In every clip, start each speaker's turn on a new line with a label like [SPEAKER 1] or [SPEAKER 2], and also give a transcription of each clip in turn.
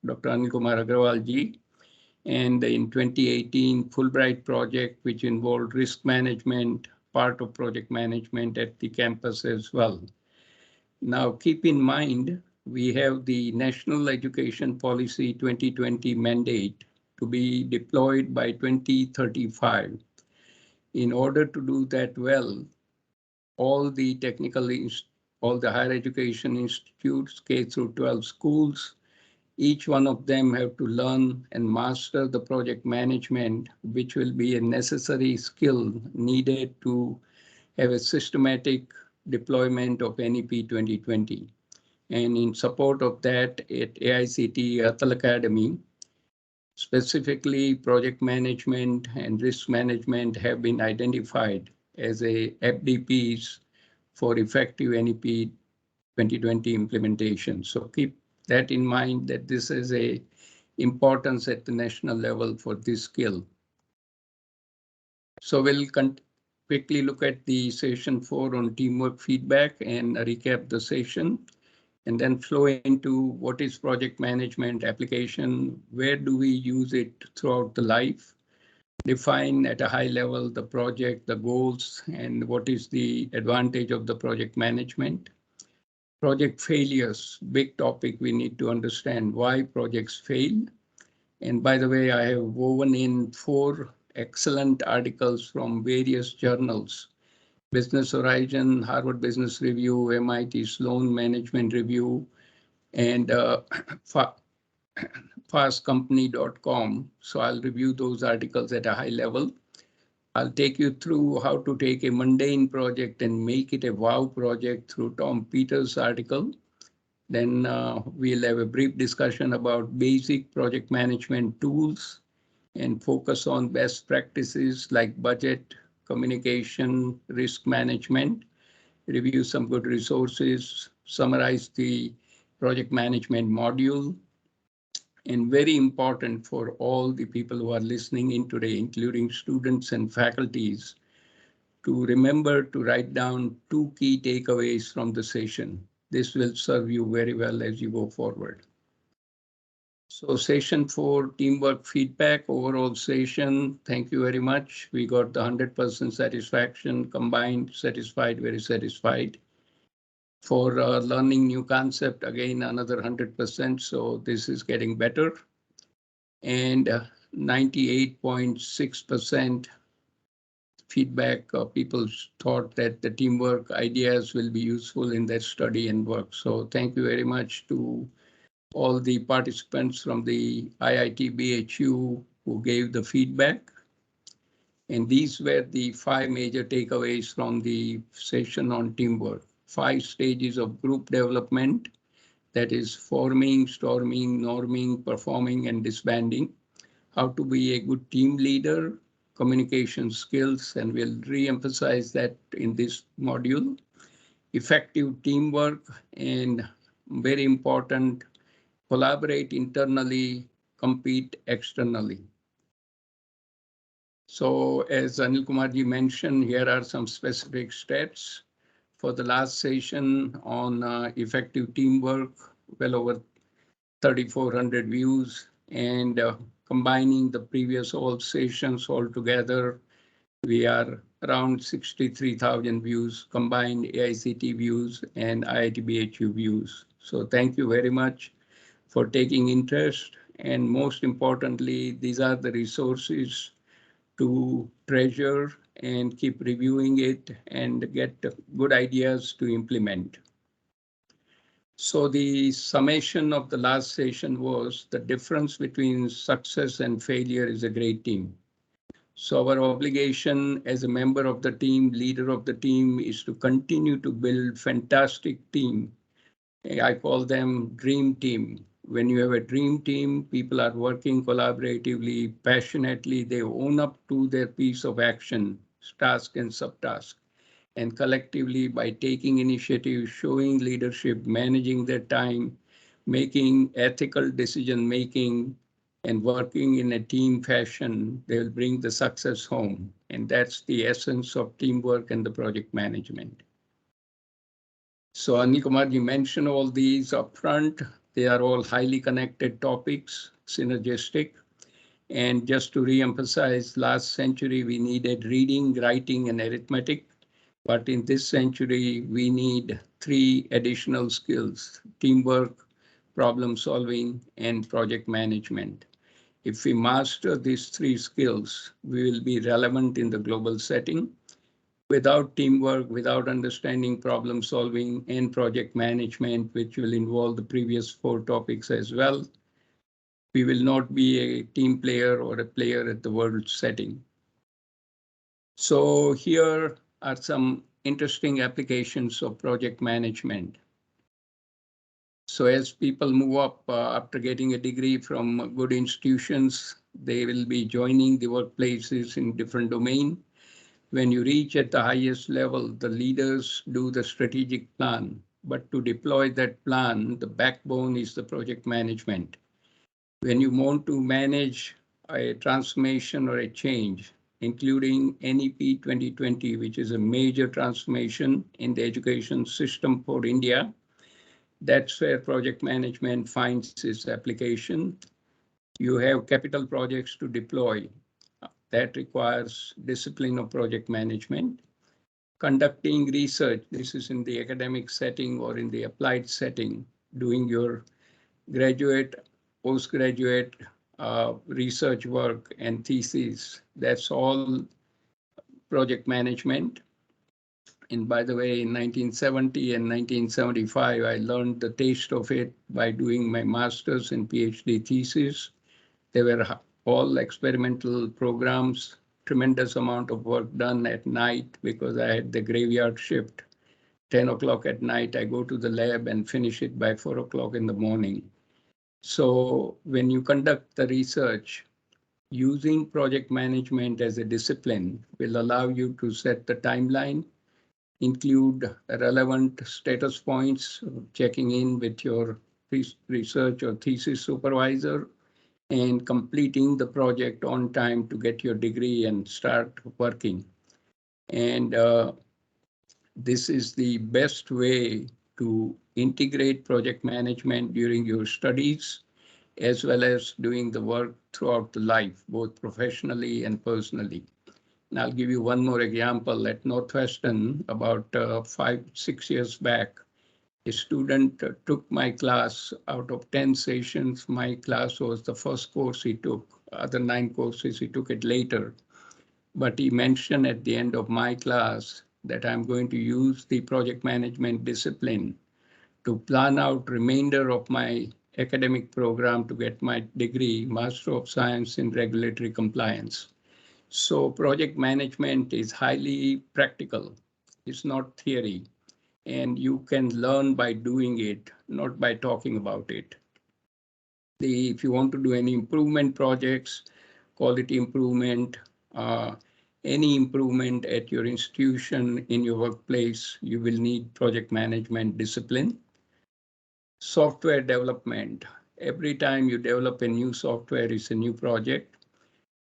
[SPEAKER 1] Dr. Anil Kumar Agrawal ji, and in 2018 Fulbright project, which involved risk management, part of project management at the campus as well. Now keep in mind, we have the National Education Policy 2020 mandate to be deployed by 2035. In order to do that well, all the all the higher education institutes, K through 12 schools, each one of them have to learn and master the project management, which will be a necessary skill needed to have a systematic deployment of NEP 2020. And in support of that, at AICTE Atal Academy, specifically project management and risk management have been identified as a FDPs for effective NEP 2020 implementation. So keep that in mind, that this is a importance at the national level for this skill. So we'll quickly look at the session 4 on teamwork feedback and recap the session, and then flow into what is project management application, where do we use it throughout the life, define at a high level the project, the goals, and what is the advantage of the project management. Project failures, big topic. We need to understand why projects fail. And by the way, I have woven in 4 excellent articles from various journals: Business Horizon, Harvard Business Review, MIT Sloan Management Review, and fastcompany.com. So I'll review those articles at a high level. I'll take you through how to take a mundane project and make it a wow project through Tom Peters' article. Then we'll have a brief discussion about basic project management tools and focus on best practices like budget, communication, risk management, review some good resources, summarize the project management module. And very important for all the people who are listening in today, including students and faculties, to remember to write down 2 key takeaways from the session. This will serve you very well as you go forward. So session 4, teamwork feedback, overall session. Thank you very much. We got the 100% satisfaction, combined, satisfied, very satisfied. For learning new concept, again, another 100%. So this is getting better. And 98.6% feedback. People thought that the teamwork ideas will be useful in their study and work. So thank you very much to all the participants from the IIT BHU who gave the feedback. And these were the 5 major takeaways from the session on teamwork. 5 stages of group development, that is forming, storming, norming, performing, and disbanding. How to be a good team leader, communication skills, and we'll re-emphasize that in this module. Effective teamwork, and very important, collaborate internally, compete externally. So as Anil Kumar ji mentioned, here are some specific stats. For the last session on effective teamwork, well over 3,400 views, and combining the previous all sessions all together, we are around 63,000 views, combined AICT views and IIT BHU views. So thank you very much for taking interest. And most importantly, these are the resources to treasure and keep reviewing it and get good ideas to implement. So the summation of the last session was the difference between success and failure is a great team. So our obligation as a member of the team, leader of the team, is to continue to build fantastic team. I call them dream team. When you have a dream team, people are working collaboratively, passionately, they own up to their piece of action, task and subtask. And collectively, by taking initiative, showing leadership, managing their time, making ethical decision making, and working in a team fashion, they will bring the success home. And that's the essence of teamwork and the project management. So Anil Kumar, you mentioned all these up front. They are all highly connected topics, synergistic. And just to re-emphasize, last century we needed reading, writing, and arithmetic. But in this century, we need 3 additional skills: teamwork, problem solving, and project management. If we master these 3 skills, we will be relevant in the global setting. Without teamwork, without understanding problem solving and project management, which will involve the previous 4 topics as well, we will not be a team player or a player at the world setting. So here are some interesting applications of project management. So as people move up after getting a degree from good institutions, they will be joining the workplaces in different domain. When you reach at the highest level, the leaders do the strategic plan, but to deploy that plan, the backbone is the project management. When you want to manage a transformation or a change, including NEP 2020, which is a major transformation in the education system for India, that's where project management finds its application. You have capital projects to deploy. That requires discipline of project management. Conducting research, this is in the academic setting or in the applied setting, doing your graduate, postgraduate research work and thesis. That's all project management. And by the way, in 1970 and 1975, I learned the taste of it by doing my master's and PhD thesis. They were all experimental programs, tremendous amount of work done at night because I had the graveyard shift. 10 o'clock at night, I go to the lab and finish it by 4 o'clock in the morning. So when you conduct the research, using project management as a discipline will allow you to set the timeline, include relevant status points, checking in with your research or thesis supervisor, and completing the project on time to get your degree and start working. And this is the best way to integrate project management during your studies, as well as doing the work throughout the life, both professionally and personally. And I'll give you one more example. At Northwestern, about 5-6 years back, a student took my class. Out of 10 sessions, my class was the first course he took. Other 9 courses, he took it later. But he mentioned at the end of my class that I'm going to use the project management discipline to plan out remainder of my academic program to get my degree, Master of Science in Regulatory Compliance. So project management is highly practical. It's not theory. And you can learn by doing it, not by talking about it. If you want to do any improvement projects, quality improvement, any improvement at your institution, in your workplace, you will need project management discipline. Software development. Every time you develop a new software, it's a new project.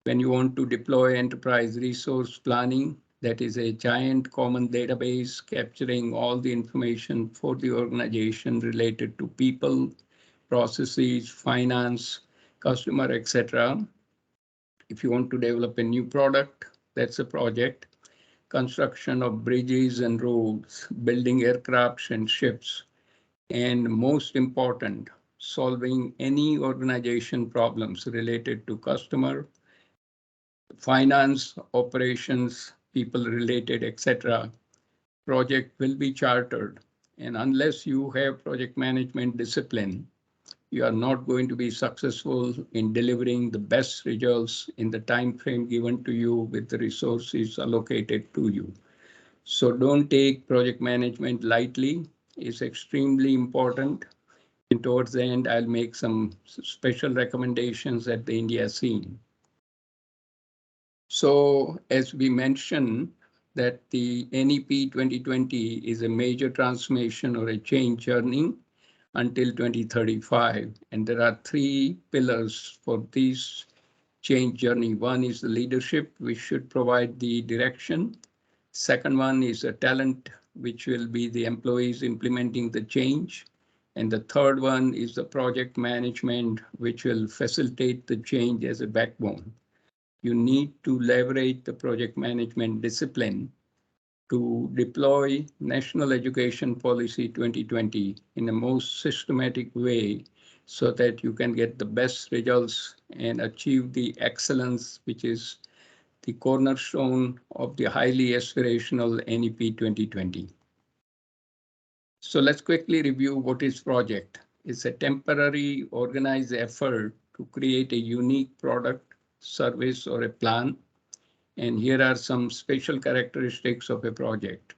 [SPEAKER 1] When you want to deploy enterprise resource planning, that is a giant common database capturing all the information for the organization related to people, processes, finance, customer, etc. If you want to develop a new product, that's a project. Construction of bridges and roads, building aircrafts and ships, and most important, solving any organization problems related to customer, finance, operations, people related, etc. Project will be chartered. And unless you have project management discipline, you are not going to be successful in delivering the best results in the time frame given to you with the resources allocated to you. So don't take project management lightly. It's extremely important. And towards the end, I'll make some special recommendations at the India scene. So as we mentioned, that the NEP 2020 is a major transformation or a change journey until 2035. And there are 3 pillars for this change journey. One is the leadership, which should provide the direction. Second one is a talent, which will be the employees implementing the change. And the third one is the project management, which will facilitate the change as a backbone. You need to leverage the project management discipline to deploy National Education Policy 2020 in a most systematic way so that you can get the best results and achieve the excellence, which is the cornerstone of the highly aspirational NEP 2020. So let's quickly review what is project. It's a temporary organized effort to create a unique product, service, or a plan. And here are some special characteristics of a project.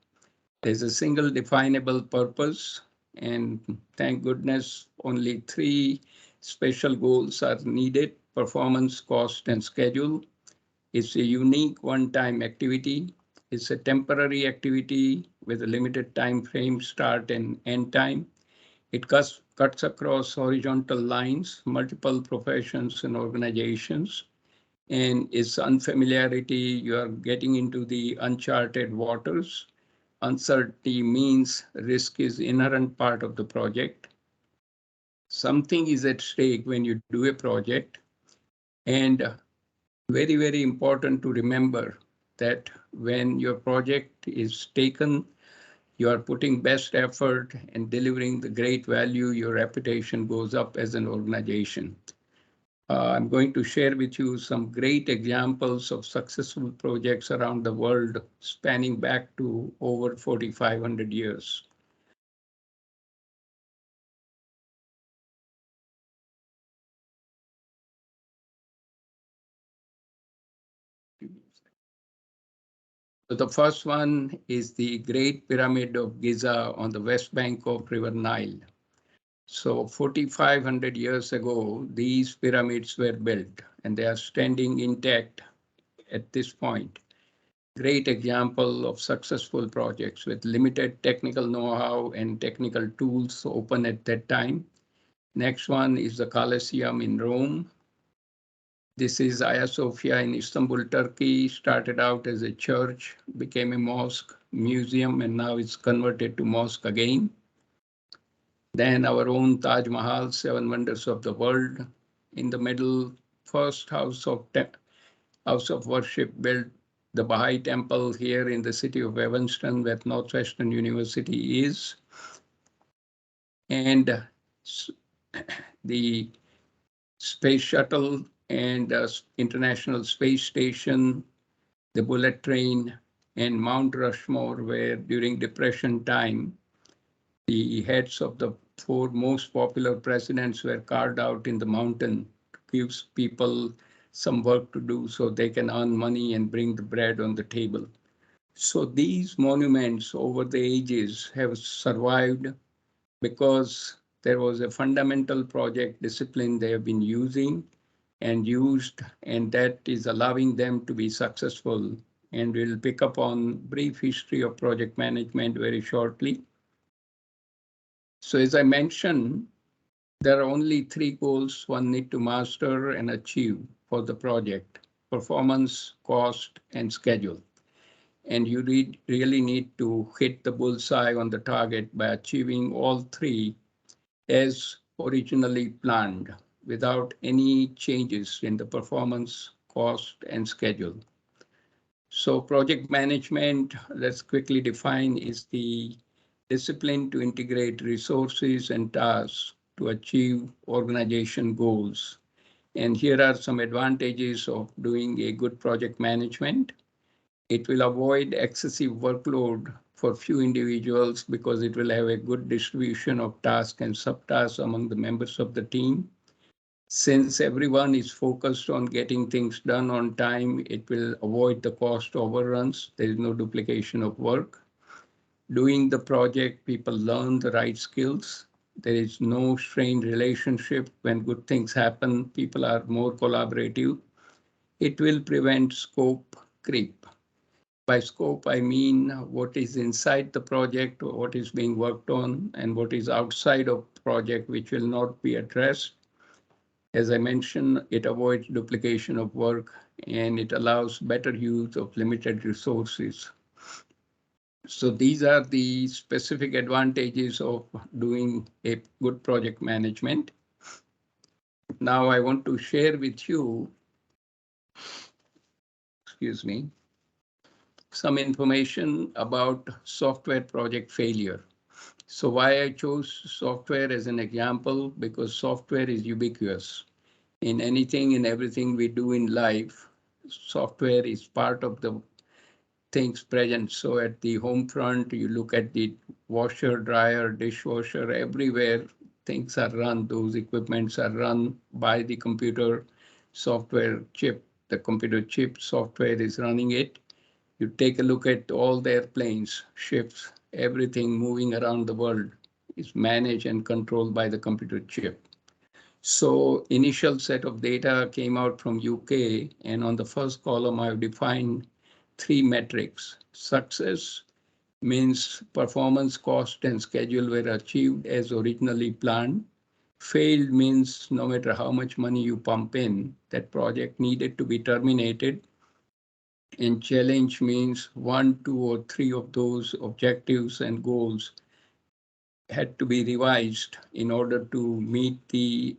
[SPEAKER 1] There's a single definable purpose, and thank goodness only three special goals are needed: performance, cost, and schedule. It's a unique one-time activity. It's a temporary activity with a limited time frame, start and end time. It cuts across horizontal lines, multiple professions and organizations, and its unfamiliarity, you are getting into the uncharted waters. Uncertainty means risk is inherent part of the project. Something is at stake when you do a project, and very, very important to remember that when your project is taken, you are putting best effort and delivering the great value, your reputation goes up as an organization. I'm going to share with you some great examples of successful projects around the world spanning back to over 4,500 years. So the first one is the Great Pyramid of Giza on the west bank of River Nile. So 4,500 years ago, these pyramids were built and they are standing intact at this point. Great example of successful projects with limited technical know-how and technical tools open at that time. Next one is the Colosseum in Rome. This is Hagia Sophia in Istanbul, Turkey. Started out as a church, became a mosque, museum, and now it's converted to mosque again. Then our own Taj Mahal, Seven Wonders of the World. In the middle, first house of worship built, the Baha'i Temple here in the city of Evanston, where Northwestern University is. And the Space Shuttle and International Space Station, the bullet train, and Mount Rushmore, where during Depression time, the heads of the four most popular presidents were carved out in the mountain to give people some work to do so they can earn money and bring the bread on the table. So these monuments over the ages have survived because there was a fundamental project discipline they have been using and used, and that is allowing them to be successful. And we'll pick up on brief history of project management very shortly. So as I mentioned, there are only three goals one need to master and achieve for the project: performance, cost, and schedule. And you really need to hit the bullseye on the target by achieving all three as originally planned, without any changes in the performance, cost, and schedule. So project management, let's quickly define, is the discipline to integrate resources and tasks to achieve organization goals. And here are some advantages of doing a good project management. It will avoid excessive workload for few individuals because it will have a good distribution of tasks and subtasks among the members of the team. Since everyone is focused on getting things done on time, it will avoid the cost overruns. There is no duplication of work. Doing the project, people learn the right skills. There is no strained relationship. When good things happen, people are more collaborative. It will prevent scope creep. By scope, I mean what is inside the project, what is being worked on, and what is outside of project, which will not be addressed. As I mentioned, it avoids duplication of work and it allows better use of limited resources. So these are the specific advantages of doing a good project management. Now I want to share with you, excuse me, some information about software project failure. So why I chose software as an example, because software is ubiquitous. In anything and everything we do in life, software is part of the things present. So at the home front, you look at the washer, dryer, dishwasher, everywhere things are run, those equipments are run by the computer software chip. The computer chip software is running it. You take a look at all the airplanes, ships, everything moving around the world is managed and controlled by the computer chip. So initial set of data came out from UK, and on the first column I've defined three metrics. Success means performance, cost, and schedule were achieved as originally planned. Failed means no matter how much money you pump in, that project needed to be terminated. And challenge means one, two, or three of those objectives and goals had to be revised in order to meet the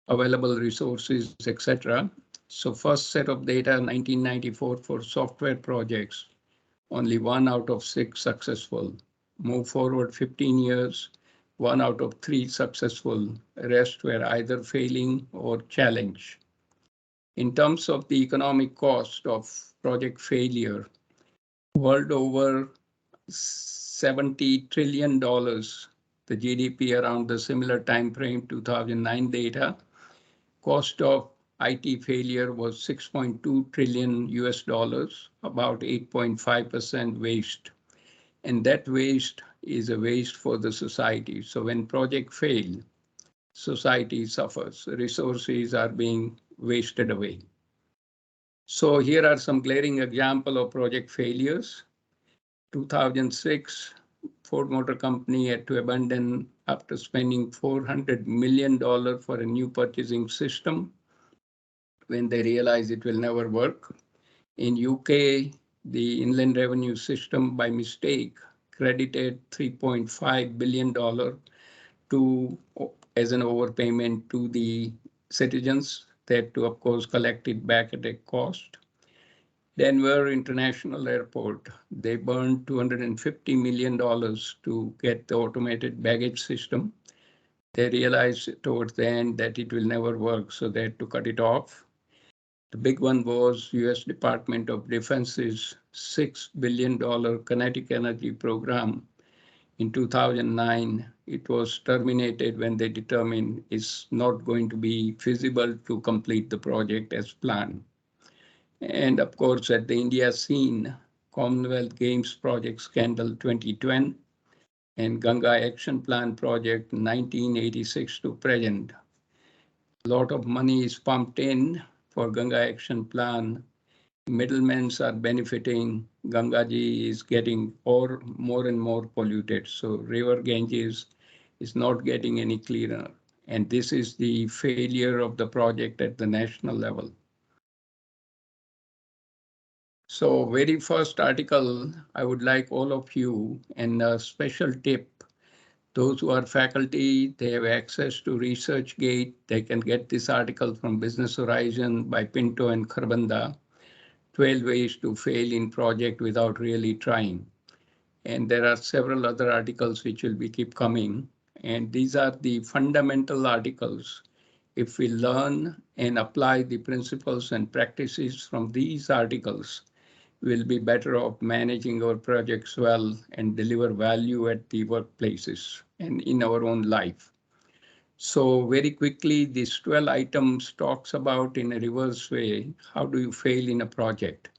[SPEAKER 1] available resources, etc. So first set of data, 1994 for software projects, only 1 out of 6 successful. Move forward 15 years, 1 out of 3 successful. Rest were either failing or challenge. In terms of the economic cost of project failure, world over $70 trillion, the GDP around the similar time frame, 2009 data. Cost of IT failure was 6.2 trillion US dollars, about 8.5% waste. And that waste is a waste for the society. So when projects fail, society suffers. Resources are being wasted away. So here are some glaring examples of project failures. 2006, Ford Motor Company had to abandon after spending $400 million for a new purchasing system when they realize it will never work. In UK, the Inland Revenue System by mistake credited $3.5 billion to as an overpayment to the citizens. They had to, of course, collect it back at a cost. Denver International Airport, they burned $250 million to get the automated baggage system. They realized towards the end that it will never work, so they had to cut it off. The big one was US Department of Defense's $6 billion kinetic energy program. In 2009, it was terminated when they determined it's not going to be feasible to complete the project as planned. And of course, at the India scene, Commonwealth Games Project Scandal 2010 and Ganga Action Plan Project 1986 to present. A lot of money is pumped in for Ganga Action Plan. Middlemen are benefiting. Gangaji is getting more and more polluted. So River Ganges is not getting any cleaner. And this is the failure of the project at the national level. So very first article, I would like all of you, and a special tip, those who are faculty, they have access to ResearchGate. They can get this article from Business Horizon by Pinto and Kharbanda, 12 ways to fail in project without really trying. And there are several other articles which will be keep coming. And these are the fundamental articles. If we learn and apply the principles and practices from these articles, we'll be better off managing our projects well and deliver value at the workplaces and in our own life. So very quickly, these 12 items talks about in a reverse way, how do you fail in a project?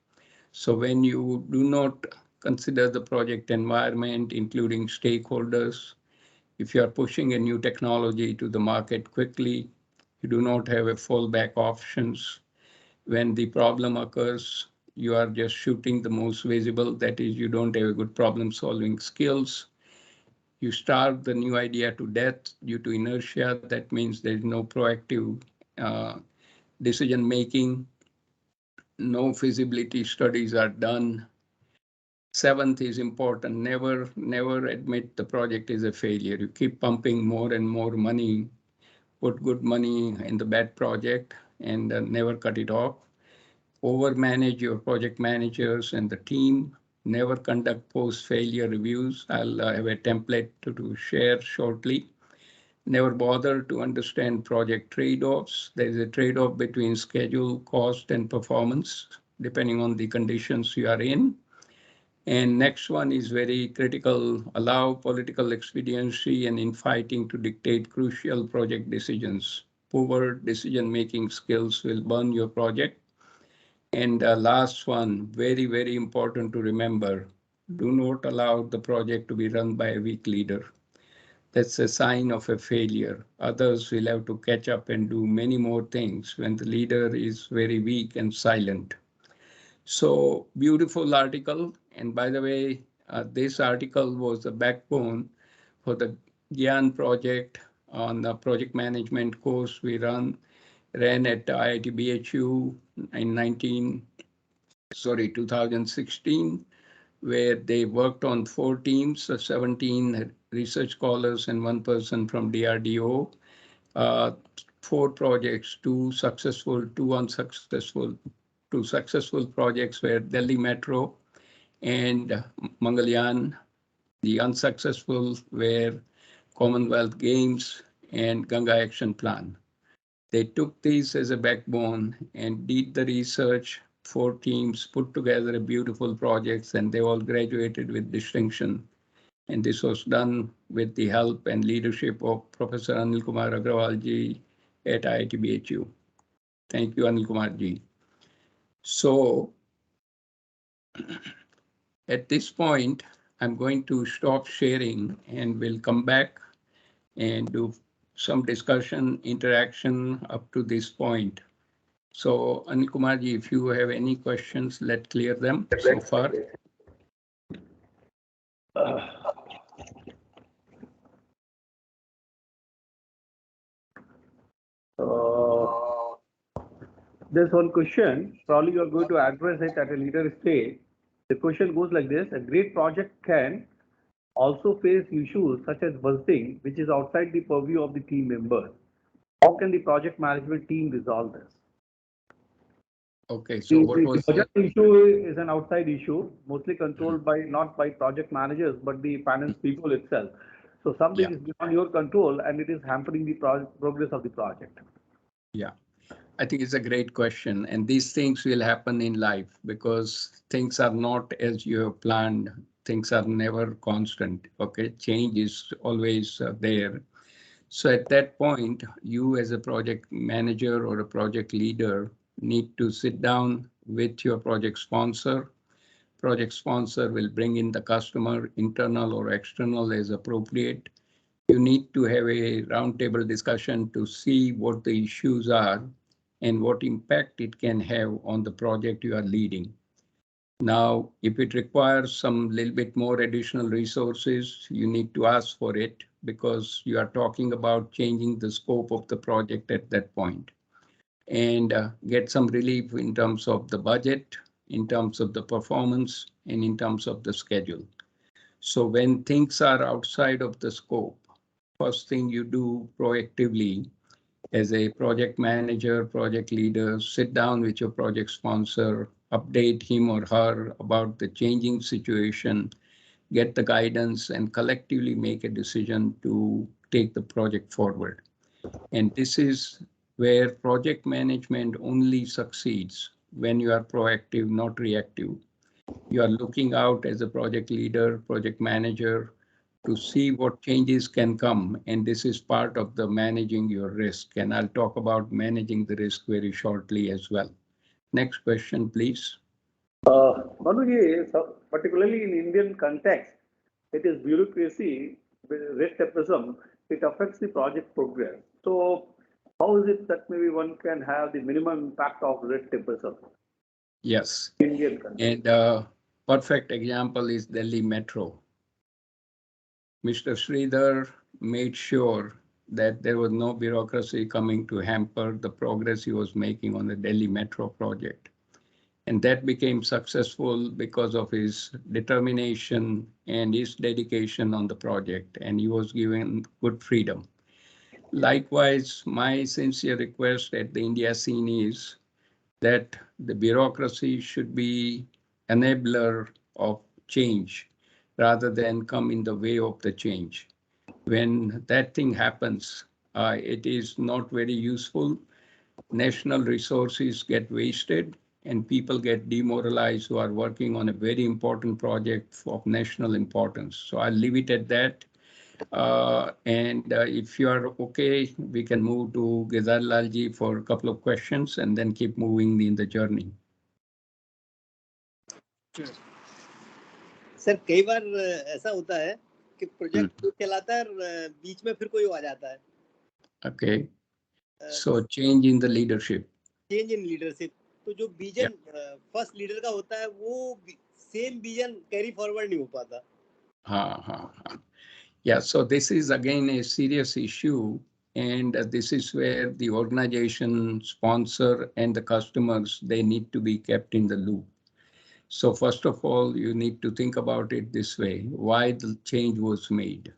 [SPEAKER 1] So when you do not consider the project environment, including stakeholders, if you are pushing a new technology to the market quickly, you do not have a fallback options. When the problem occurs, you are just shooting the most visible, that is, you don't have a good problem solving skills. You starve the new idea to death due to inertia. That means there's no proactive decision making. No feasibility studies are done. Seventh is important. Never admit the project is a failure. You keep pumping more and more money, put good money in the bad project, and never cut it off. Overmanage your project managers and the team. Never conduct post-failure reviews. I'll have a template to share shortly. Never bother to understand project trade-offs. There is a trade-off between schedule, cost, and performance, depending on the conditions you are in. And next one is very critical. Allow political expediency and infighting to dictate crucial project decisions. Poor decision-making skills will burn your project. And last one, very important to remember. Do not allow the project to be run by a weak leader. That's a sign of a failure. Others will have to catch up and do many more things when the leader is very weak and silent. So beautiful article. And by the way, this article was the backbone for the Gyan project on the project management course we ran at IIT BHU in 2016, where they worked on 4 teams, 17 research scholars and 1 person from DRDO. 4 projects, 2 successful, 2 unsuccessful. 2 successful projects were Delhi Metro and Mangalyaan. The unsuccessful were Commonwealth Games and Ganga Action Plan. They took these as a backbone and did the research. 4 teams put together a beautiful projects, and they all graduated with distinction. And this was done with the help and leadership of Professor Anil Kumar Agrawal ji at IIT BHU. Thank you, Anil Kumar ji. So at this point, I'm going to stop sharing and we'll come back and do some discussion, interaction up to this point. So Anil Kumar ji, if you have any questions, let's clear them so far.
[SPEAKER 2] There's one question, probably you're going to address it at a later stage. The question goes like this: a great project can also face issues such as bursting, which is outside the purview of the team members. How can the project management team resolve this?
[SPEAKER 1] Okay, so what was
[SPEAKER 2] the budget issue is an outside issue, mostly controlled by not by project managers, but the finance people itself. So something is beyond your control and it is hampering the progress of the project.
[SPEAKER 1] Yeah, I think it's a great question. And these things will happen in life because things are not as you have planned. Things are never constant. Okay, change is always there. So at that point, you as a project manager or a project leader need to sit down with your project sponsor. Project sponsor will bring in the customer, internal or external as appropriate. You need to have a roundtable discussion to see what the issues are and what impact it can have on the project you are leading. Now, if it requires some little bit more additional resources, you need to ask for it because you are talking about changing the scope of the project at that point and get some relief in terms of the budget, in terms of the performance, and in terms of the schedule. So when things are outside of the scope, first thing you do proactively as a project manager, project leader, sit down with your project sponsor, update him or her about the changing situation, get the guidance, and collectively make a decision to take the project forward. And this is where project management only succeeds when you are proactive, not reactive. You are looking out as a project leader, project manager, to see what changes can come. And this is part of the managing your risk. And I'll talk about managing the risk very shortly as well. Next question, please.
[SPEAKER 2] Manuji, so particularly in Indian context, it is bureaucracy, red tapeism, it affects the project progress. So how is it that maybe one can have the minimum impact of red tapeism?
[SPEAKER 1] Yes.
[SPEAKER 2] Indian context.
[SPEAKER 1] And perfect example is Delhi Metro. Mr. Sridhar made sure that there was no bureaucracy coming to hamper the progress he was making on the Delhi Metro project. And that became successful because of his determination and his dedication on the project, and he was given good freedom. Likewise, my sincere request at the India scene is that the bureaucracy should be enabler of change rather than come in the way of the change. When that thing happens, it is not very useful. National resources get wasted and people get demoralized who are working on a very important project of national importance. So I'll leave it at that. And if you are okay, we can move to Gezar Lalji for a couple of questions and then keep moving in the journey.
[SPEAKER 3] Sir कई बार ऐसा होता है कि project कोई चलाता है और बीच में फिर कोई आ जाता है.
[SPEAKER 1] Okay. So change in the leadership.
[SPEAKER 3] Change in leadership. तो जो विजन फर्स्ट लीडर का होता है वो सेम विजन कैरी फॉरवर्ड नहीं हो पाता.
[SPEAKER 1] हाँ. Yeah, so this is again a serious issue, and this is where the organization, sponsor, and the customers, they need to be kept in the loop. So first of all, you need to think about it this way: why the change was made?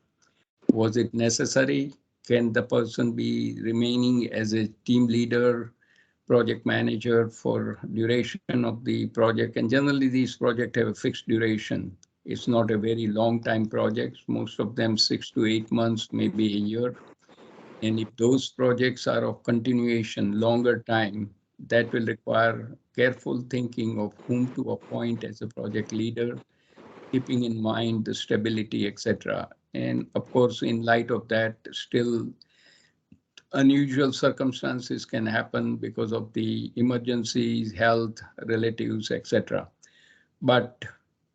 [SPEAKER 1] Was it necessary? Can the person be remaining as a team leader, project manager for duration of the project? And generally, these projects have a fixed duration. It's not a very long time projects, most of them 6 to 8 months, maybe a year. And if those projects are of continuation, longer time, that will require careful thinking of whom to appoint as a project leader, keeping in mind the stability, etc. And of course, in light of that, still unusual circumstances can happen because of the emergencies, health, relatives, etc. But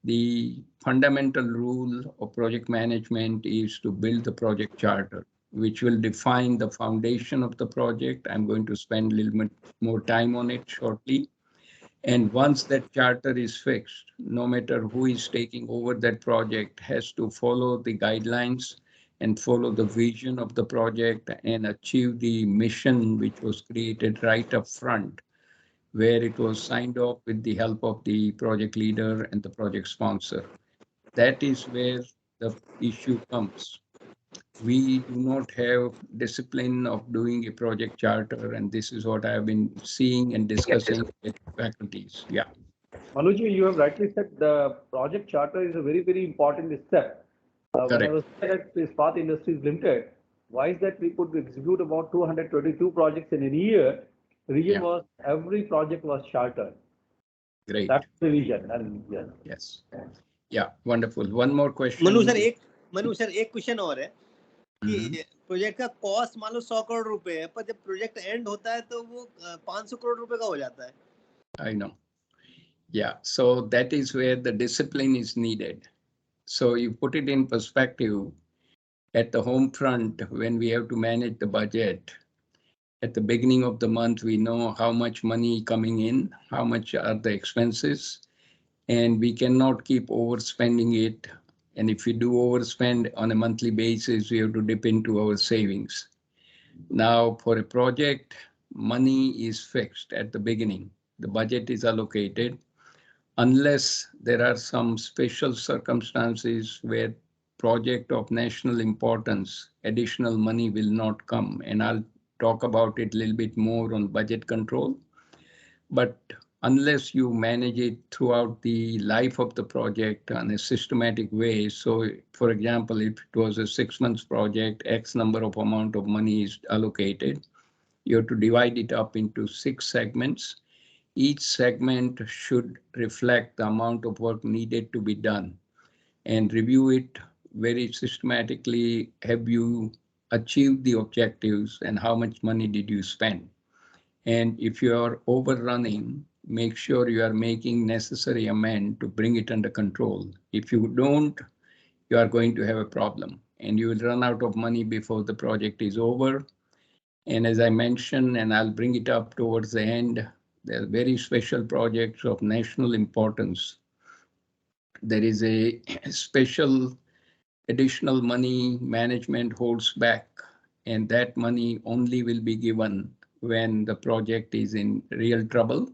[SPEAKER 1] the fundamental rule of project management is to build the project charter, which will define the foundation of the project. I'm going to spend a little bit more time on it shortly. And once that charter is fixed, no matter who is taking over that project has to follow the guidelines and follow the vision of the project and achieve the mission which was created right up front, where it was signed off with the help of the project leader and the project sponsor. That is where the issue comes. We do not have discipline of doing a project charter, and this is what I have been seeing and discussing with faculties. Yeah.
[SPEAKER 2] Manuji, you have rightly said the project charter is a very, very important step. When I was at Ispat Industries Limited, why is that we could execute about 222 projects in a year? The reason was every project was chartered.
[SPEAKER 1] Great.
[SPEAKER 2] That's the vision. And
[SPEAKER 1] yes. Yeah, wonderful. One more question.
[SPEAKER 3] Manu sir एक question और है कि project का cost मान लो 100 करोड़ रुपए है, पर जब प्रोजेक्ट एंड होता है तो वो 500 करोड़ रुपए का हो जाता है.
[SPEAKER 1] I know. Yeah, so that is where the discipline is needed. So you put it in perspective at the home front when we have to manage the budget. At the beginning of the month, we know how much money coming in, how much are the expenses, and we cannot keep overspending it. And if we do overspend on a monthly basis, we have to dip into our savings. Now, for a project, money is fixed at the beginning. The budget is allocated. Unless there are some special circumstances where project of national importance, additional money will not come. And I'll talk about it a little bit more on budget control. But unless you manage it throughout the life of the project in a systematic way. So for example, if it was a 6 months project, X number of amount of money is allocated. You have to divide it up into 6 segments. Each segment should reflect the amount of work needed to be done and review it very systematically. Have you achieved the objectives and how much money did you spend? And if you are overrunning, make sure you are making necessary amend to bring it under control. If you don't, you are going to have a problem and you will run out of money before the project is over. And as I mentioned, and I'll bring it up towards the end, there are very special projects of national importance. There is a special additional money management holds back, and that money only will be given when the project is in real trouble.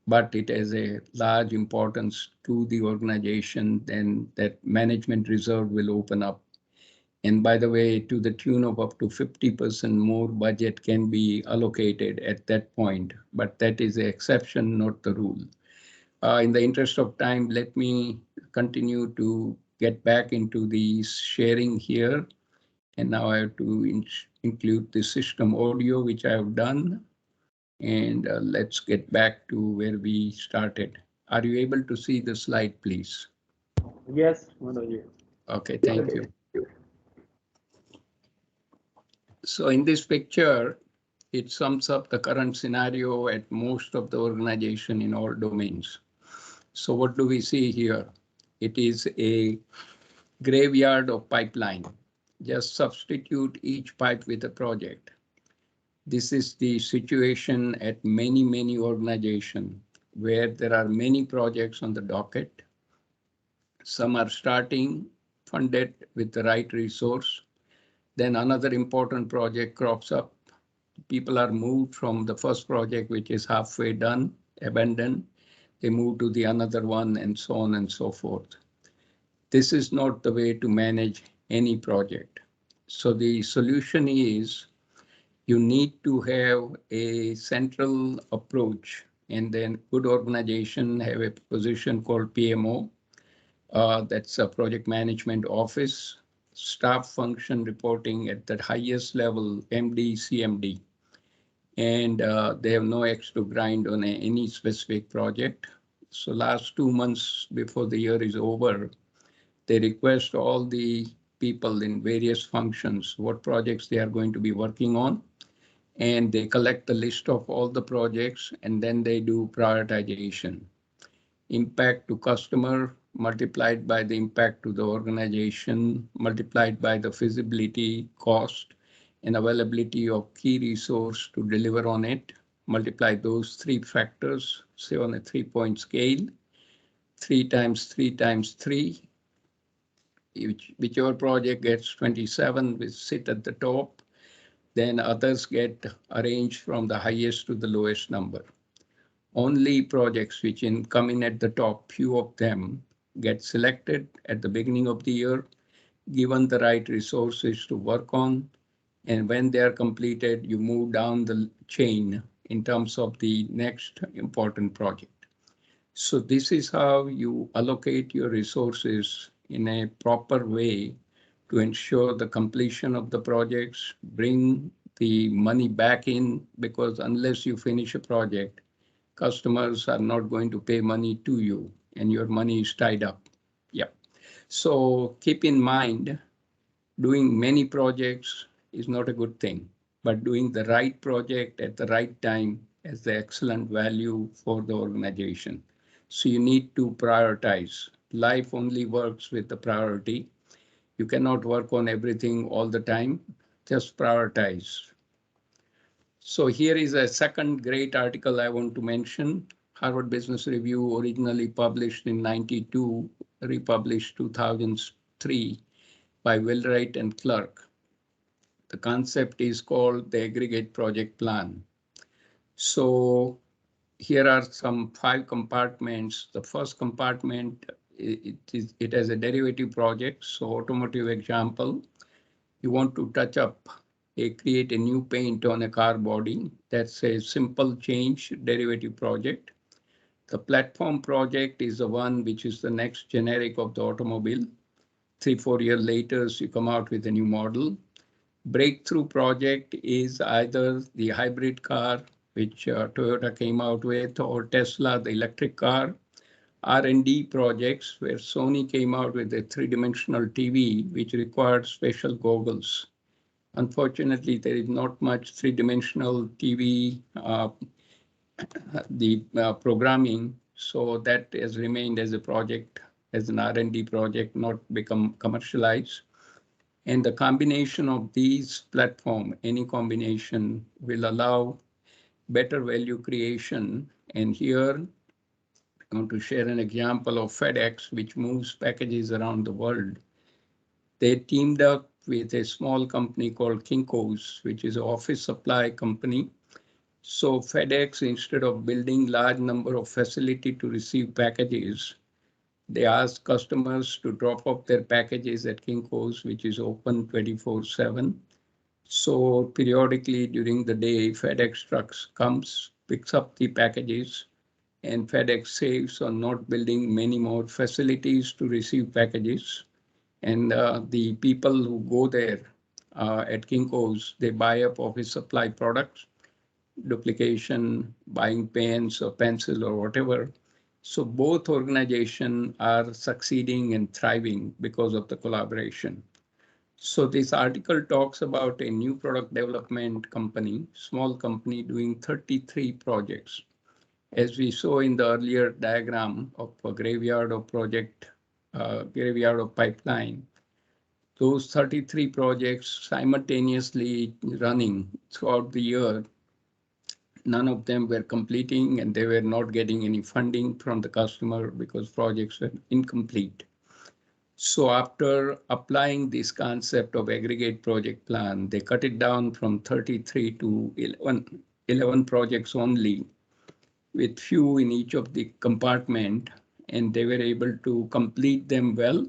[SPEAKER 1] but it has a large importance to the organization, then that management reserve will open up. And by the way, to the tune of up to 50% more budget can be allocated at that point, but that is the exception, not the rule. In the interest of time, let me continue to get back into the sharing here. And now I have to include the system audio, which I have done. And let's get back to where we started. Are you able to see the slide, please?
[SPEAKER 2] Yes, Manoj.
[SPEAKER 1] Okay, thank you. So in this picture, it sums up the current scenario at most of the organization in all domains. So what do we see here? It is a graveyard of pipeline. Just substitute each pipe with a project. This is the situation at many organizations where there are many projects on the docket. Some are starting, funded with the right resource. Then another important project crops up. People are moved from the first project, which is halfway done, abandoned. They move to the another one and so on and so forth. This is not the way to manage any project. So the solution is you need to have a central approach, and then good organization have a position called PMO. That's a project management office, staff function reporting at the highest level, MD, CMD. And they have no axe to grind on any specific project. So last 2 months before the year is over, they request all the people in various functions what projects they are going to be working on. And they collect the list of all the projects, and then they do prioritization. Impact to customer multiplied by the impact to the organization, multiplied by the feasibility, cost, and availability of key resource to deliver on it. Multiply those 3 factors, say on a 3-point scale, 3 times 3 times 3. Whichever project gets 27 will sit at the top. Then others get arranged from the highest to the lowest number. Only projects which come in at the top, few of them get selected at the beginning of the year, given the right resources to work on. And when they are completed, you move down the chain in terms of the next important project. So this is how you allocate your resources in a proper way to ensure the completion of the projects, bring the money back in, because unless you finish a project, customers are not going to pay money to you and your money is tied up. Yeah. So keep in mind, doing many projects is not a good thing, but doing the right project at the right time has the excellent value for the organization. So you need to prioritize. Life only works with the priority. You cannot work on everything all the time, just prioritize. So here is a second great article I want to mention. Harvard Business Review, originally published in '92, republished 2003 by Wheelwright and Clark. The concept is called the aggregate project plan. So here are some 5 compartments. The first compartment, it has a derivative project. So automotive example, you want to touch up, create a new paint on a car body. That's a simple change derivative project. The platform project is the one which is the next generic of the automobile. 3-4 years later, you come out with a new model. Breakthrough project is either the hybrid car, which Toyota came out with, or Tesla, the electric car. R&D projects where Sony came out with a 3-dimensional TV, which required special goggles. Unfortunately, there is not much 3-dimensional TV, programming, so that has remained as a project, as an R&D project, not become commercialized. And the combination of these platforms, any combination, will allow better value creation. And here, I want to share an example of FedEx, which moves packages around the world. They teamed up with a small company called Kinko's, which is an office supply company. So FedEx, instead of building large number of facility to receive packages, they ask customers to drop off their packages at Kinko's, which is open 24/7. So periodically during the day, FedEx trucks comes, picks up the packages, and FedEx saves on not building many more facilities to receive packages. And the people who go there at Kinko's, they buy up office supply products, duplication, buying pens or pencil or whatever. So both organizations are succeeding and thriving because of the collaboration. So this article talks about a new product development company, small company doing 33 projects. As we saw in the earlier diagram of a graveyard of project, graveyard of pipeline, those 33 projects simultaneously running throughout the year, none of them were completing and they were not getting any funding from the customer because projects were incomplete. So after applying this concept of aggregate project plan, they cut it down from 33 to 11 projects only, with few in each of the compartment, and they were able to complete them well,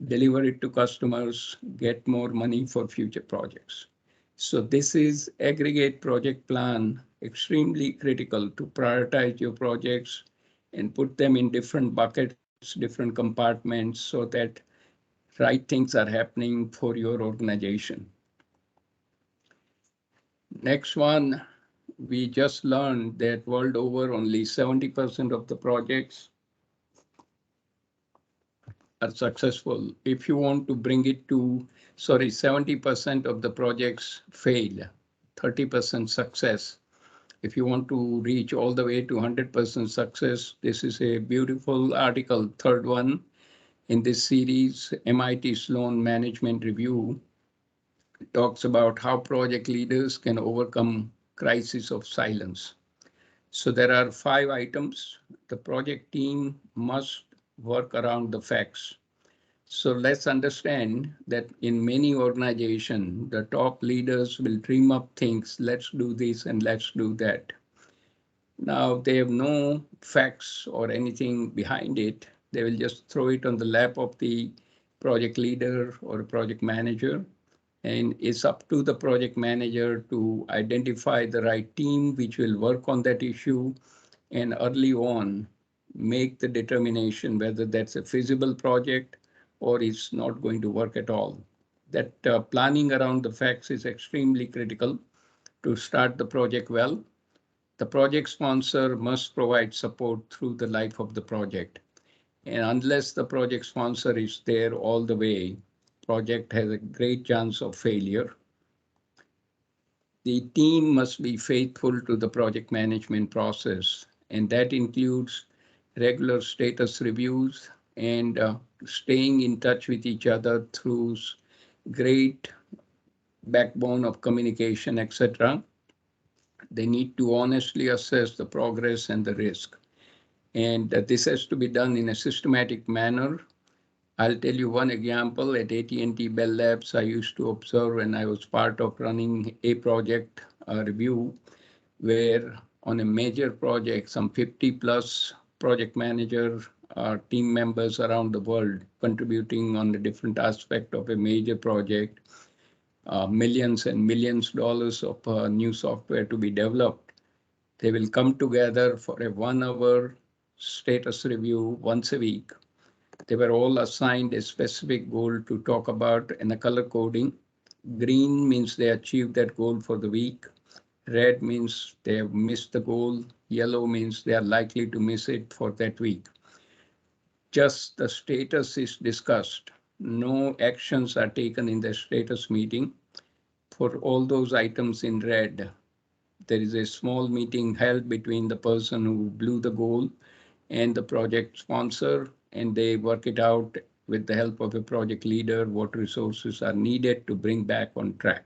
[SPEAKER 1] deliver it to customers, get more money for future projects. So this is aggregate project plan, extremely critical to prioritize your projects and put them in different buckets, different compartments, so that right things are happening for your organization. Next one, we just learned that world over only 70% of the projects are successful. If you want to bring it to, 70% of the projects fail, 30% success. If you want to reach all the way to 100% success, this is a beautiful article, third one in this series, MIT Sloan Management Review, talks about how project leaders can overcome crisis of silence. So there are 5 items. The project team must work around the facts. So let's understand that in many organizations, the top leaders will dream up things, let's do this and let's do that. Now they have no facts or anything behind it. They will just throw it on the lap of the project leader or project manager. And it's up to the project manager to identify the right team which will work on that issue and early on make the determination whether that's a feasible project or it's not going to work at all. That planning around the facts is extremely critical to start the project well. The project sponsor must provide support through the life of the project. And unless the project sponsor is there all the way, project has a great chance of failure. The team must be faithful to the project management process, and that includes regular status reviews and staying in touch with each other through great backbone of communication, etc. They need to honestly assess the progress and the risk. And this has to be done in a systematic manner. I'll tell you one example. At AT&T Bell Labs, I used to observe when I was part of running a project review where on a major project, some 50 plus project manager team members around the world contributing on the different aspect of a major project, millions and millions dollars of new software to be developed. They will come together for a 1 hour status review once a week. They were all assigned a specific goal to talk about in a color coding. Green means they achieved that goal for the week. Red means they have missed the goal. Yellow means they are likely to miss it for that week. Just the status is discussed. No actions are taken in the status meeting. For all those items in red, there is a small meeting held between the person who blew the goal and the project sponsor, and they work it out with the help of a project leader, what resources are needed to bring back on track.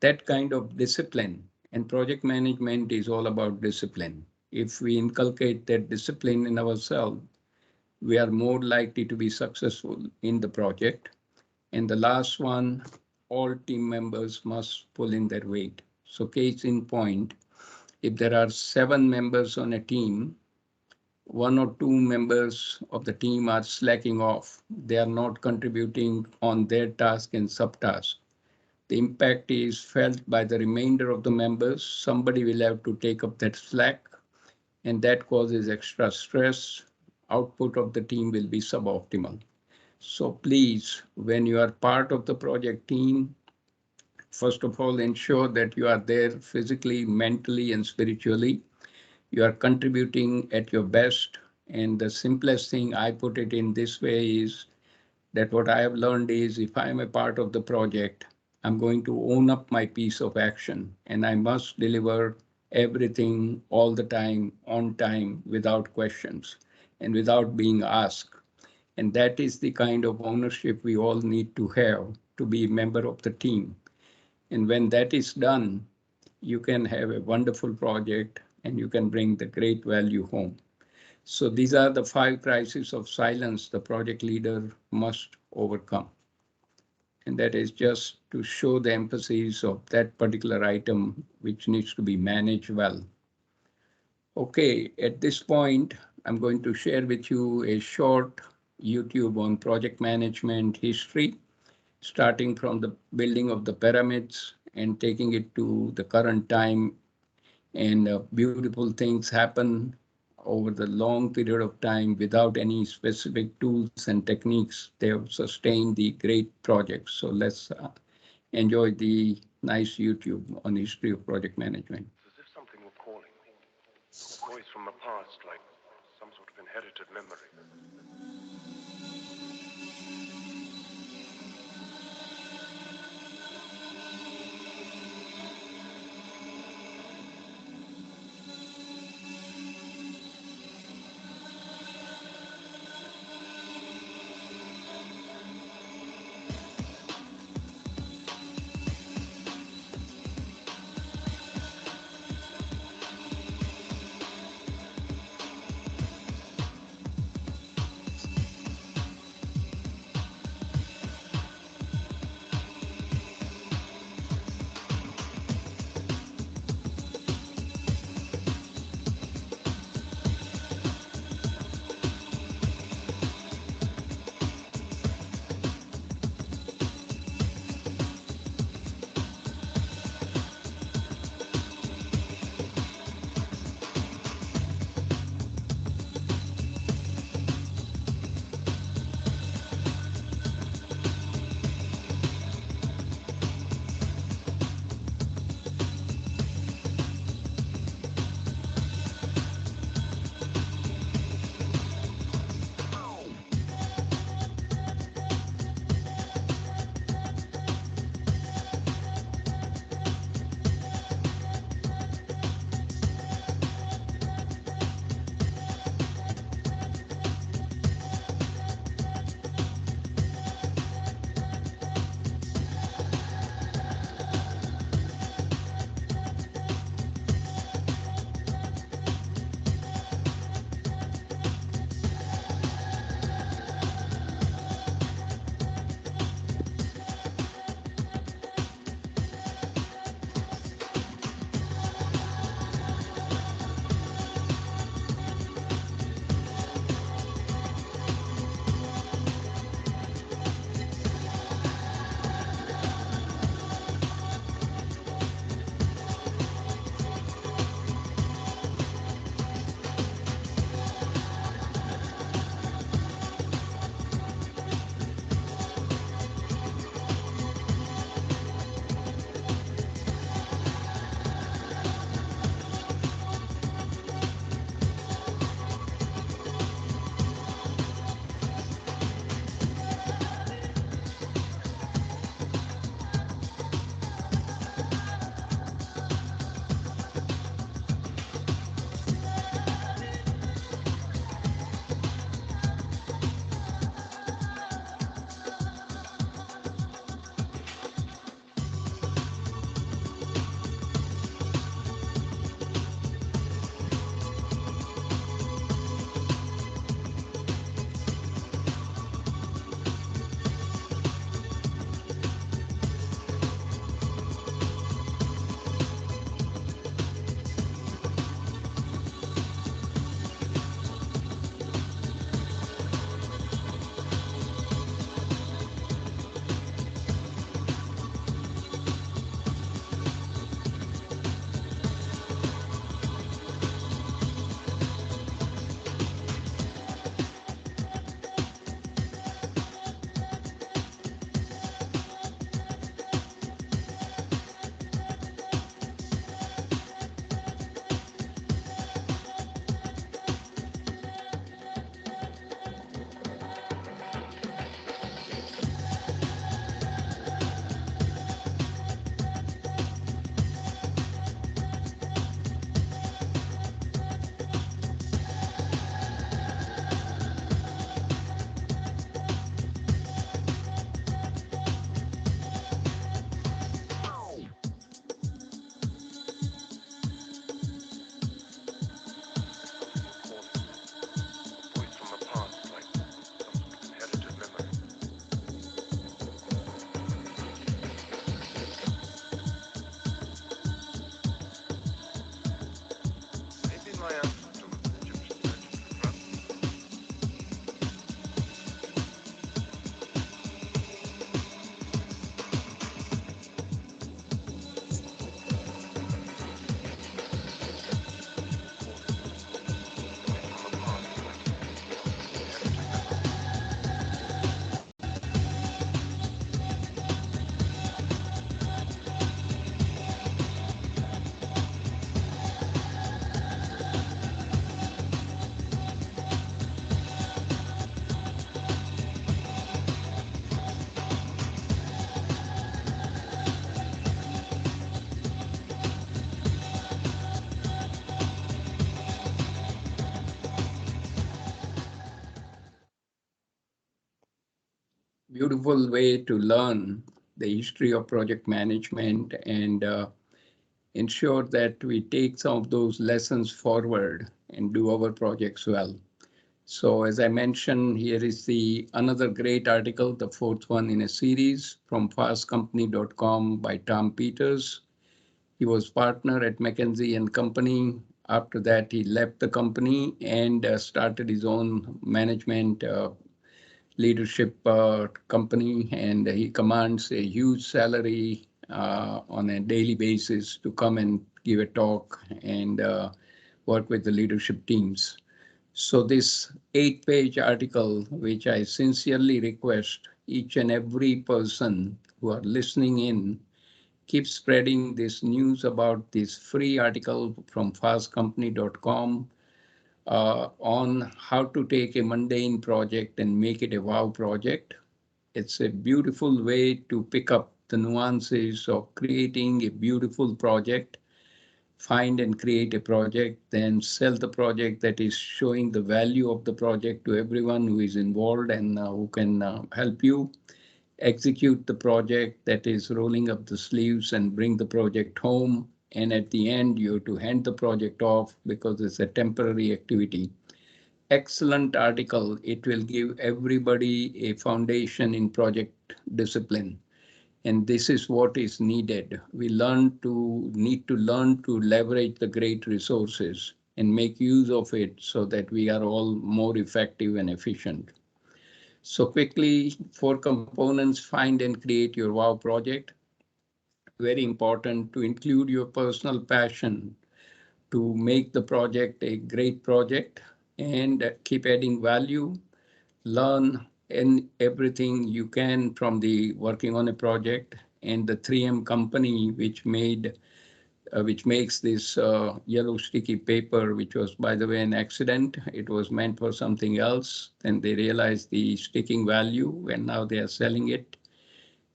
[SPEAKER 1] That kind of discipline, and project management is all about discipline. If we inculcate that discipline in ourselves, we are more likely to be successful in the project. And the last one, all team members must pull in their weight. So case in point, if there are 7 members on a team, 1 or 2 members of the team are slacking off. They are not contributing on their task and subtask. The impact is felt by the remainder of the members. Somebody will have to take up that slack, and that causes extra stress. Output of the team will be suboptimal. So please, when you are part of the project team, first of all, ensure that you are there physically, mentally, and spiritually. You are contributing at your best. And the simplest thing, I put it in this way, is that what I have learned is if I'm a part of the project, I'm going to own up my piece of action, and I must deliver everything all the time, on time, without questions and without being asked. And that is the kind of ownership we all need to have to be a member of the team. And when that is done, you can have a wonderful project and you can bring the great value home. So these are the 5 crises of silence the project leader must overcome. And that is just to show the emphasis of that particular item, which needs to be managed well. Okay, at this point, I'm going to share with you a short YouTube on project management history, starting from the building of the pyramids and taking it to the current time. And beautiful things happen over the long period of time without any specific tools and techniques. They have sustained the great projects. So let's enjoy the nice YouTube on history of project management.
[SPEAKER 4] As if something were calling me. A voice from the past, like some sort of inherited memory. my answer to Egyptian legend, Ra? Voice from the past, like inherited.
[SPEAKER 1] Beautiful way to learn the history of project management and ensure that we take some of those lessons forward and do our projects well. So as I mentioned, here is the another great article, the fourth one in a series from fastcompany.com by Tom Peters. He was partner at McKinsey and Company. After that, he left the company and started his own management leadership company, and he commands a huge salary on a daily basis to come and give a talk and work with the leadership teams. So this 8-page article, which I sincerely request each and every person who are listening in, keep spreading this news about this free article from fastcompany.com on how to take a mundane project and make it a wow project. It's a beautiful way to pick up the nuances of creating a beautiful project, find and create a project, then sell the project that is showing the value of the project to everyone who is involved and who can help you execute the project, that is rolling up the sleeves and bring the project home. And at the end, you have to hand the project off because it's a temporary activity. Excellent article. It will give everybody a foundation in project discipline. And this is what is needed. We need to learn to leverage the great resources and make use of it so that we are all more effective and efficient. So quickly, 4 components: find and create your wow project. Very important to include your personal passion to make the project a great project and keep adding value. Learn in everything you can from the working on a project, and the 3M company which makes this yellow sticky paper, which was, by the way, an accident. It was meant for something else. Then they realized the sticking value, and now they are selling it.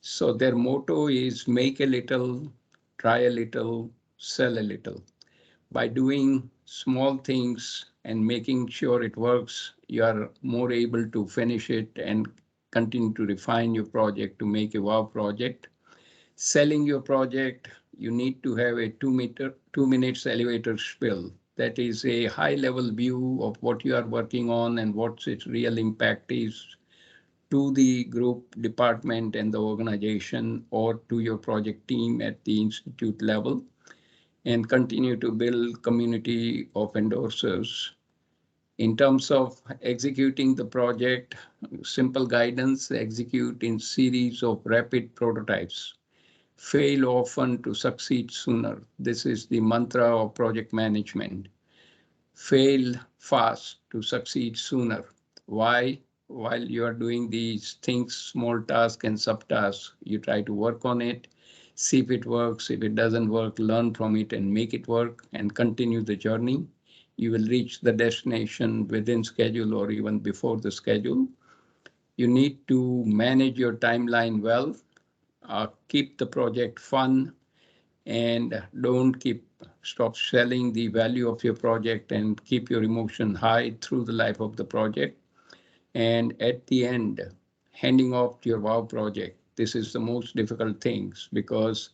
[SPEAKER 1] So their motto is make a little, try a little, sell a little. By doing small things and making sure it works, you are more able to finish it and continue to refine your project to make a wow project. Selling your project, you need to have a 2 minutes elevator spiel. That is a high level view of what you are working on and what its real impact is to the group, department, and the organization, or to your project team at the institute level, and continue to build community of endorsers. In terms of executing the project, simple guidance: execute in series of rapid prototypes. Fail often to succeed sooner. This is the mantra of project management. Fail fast to succeed sooner. Why? While you are doing these things, small tasks and subtasks, you try to work on it, see if it works. If it doesn't work, learn from it and make it work and continue the journey. You will reach the destination within schedule or even before the schedule. You need to manage your timeline well, keep the project fun, and don't stop selling the value of your project, and keep your emotion high through the life of the project. And at the end, handing off your wow project. This is the most difficult things, because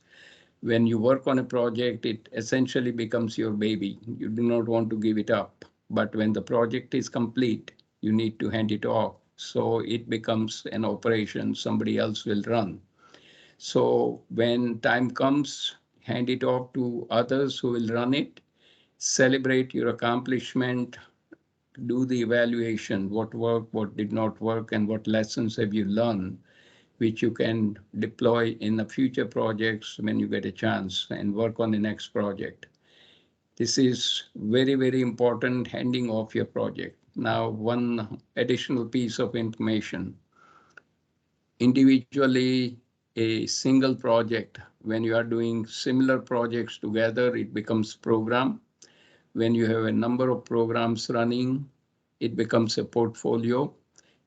[SPEAKER 1] when you work on a project, it essentially becomes your baby. You do not want to give it up. But when the project is complete, you need to hand it off. So it becomes an operation somebody else will run. So when time comes, hand it off to others who will run it, celebrate your accomplishment, do the evaluation, what worked, what did not work, and what lessons have you learned, which you can deploy in the future projects when you get a chance and work on the next project. This is very, very important, handing off your project. Now, one additional piece of information. Individually, a single project, when you are doing similar projects together, it becomes program. When you have a number of programs running, it becomes a portfolio.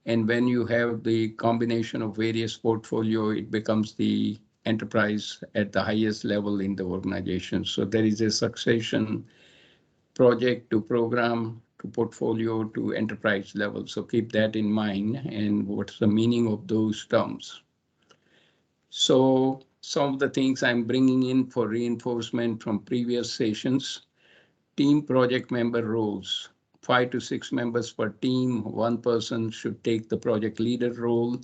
[SPEAKER 1] And when you have the combination of various portfolio, it becomes the enterprise at the highest level in the organization. So there is a succession, project to program to portfolio to enterprise level. So keep that in mind, and what's the meaning of those terms. So some of the things I'm bringing in for reinforcement from previous sessions: team project member roles, 5 to 6 members per team. One person should take the project leader role,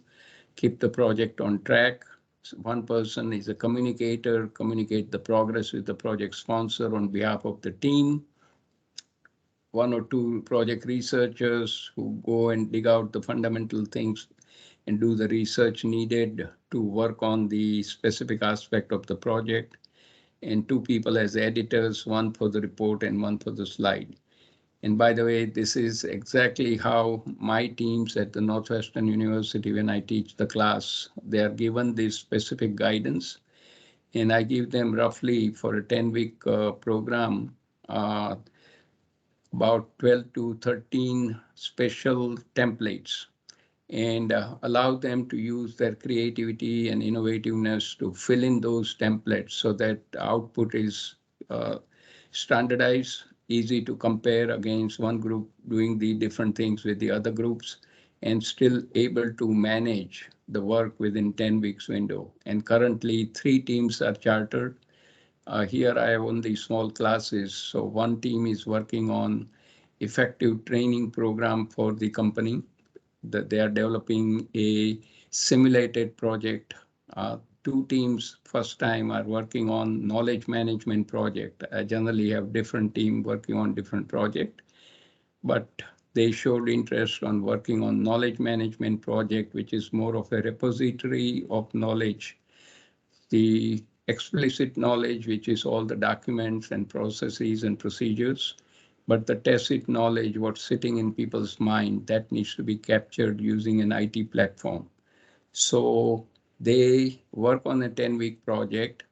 [SPEAKER 1] keep the project on track. So one person is a communicator, communicate the progress with the project sponsor on behalf of the team. 1 or 2 project researchers who go and dig out the fundamental things and do the research needed to work on the specific aspect of the project. And 2 people as editors, 1 for the report and 1 for the slide. And by the way, this is exactly how my teams at the Northwestern University, when I teach the class, they are given this specific guidance. And I give them roughly for a 10-week program, about 12 to 13 special templates, and allow them to use their creativity and innovativeness to fill in those templates so that output is standardized, easy to compare against one group doing the different things with the other groups, and still able to manage the work within 10 weeks window. And currently 3 teams are chartered. Here I have only small classes. So one team is working on effective training program for the company, that they are developing a simulated project. 2 teams first time are working on knowledge management project. I generally have different team working on different project, but they showed interest on working on knowledge management project, which is more of a repository of knowledge. The explicit knowledge, which is all the documents and processes and procedures, but the tacit knowledge, what's sitting in people's mind, that needs to be captured using an IT platform. So they work on a 10-week project.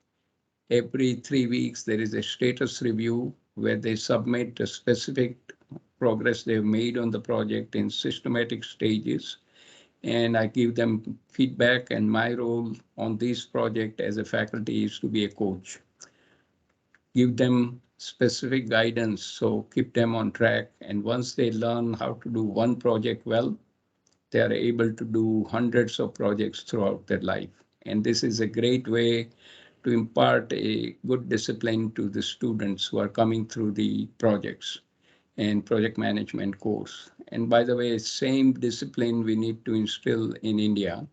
[SPEAKER 1] Every 3 weeks, there is a status review where they submit the specific progress they've made on the project in systematic stages. And I give them feedback, and my role on this project as a faculty is to be a coach. Give them specific guidance, so keep them on track. And once they learn how to do one project well, they are able to do hundreds of projects throughout their life. And this is a great way to impart a good discipline to the students who are coming through the projects and project management course. And by the way, same discipline we need to instill in India.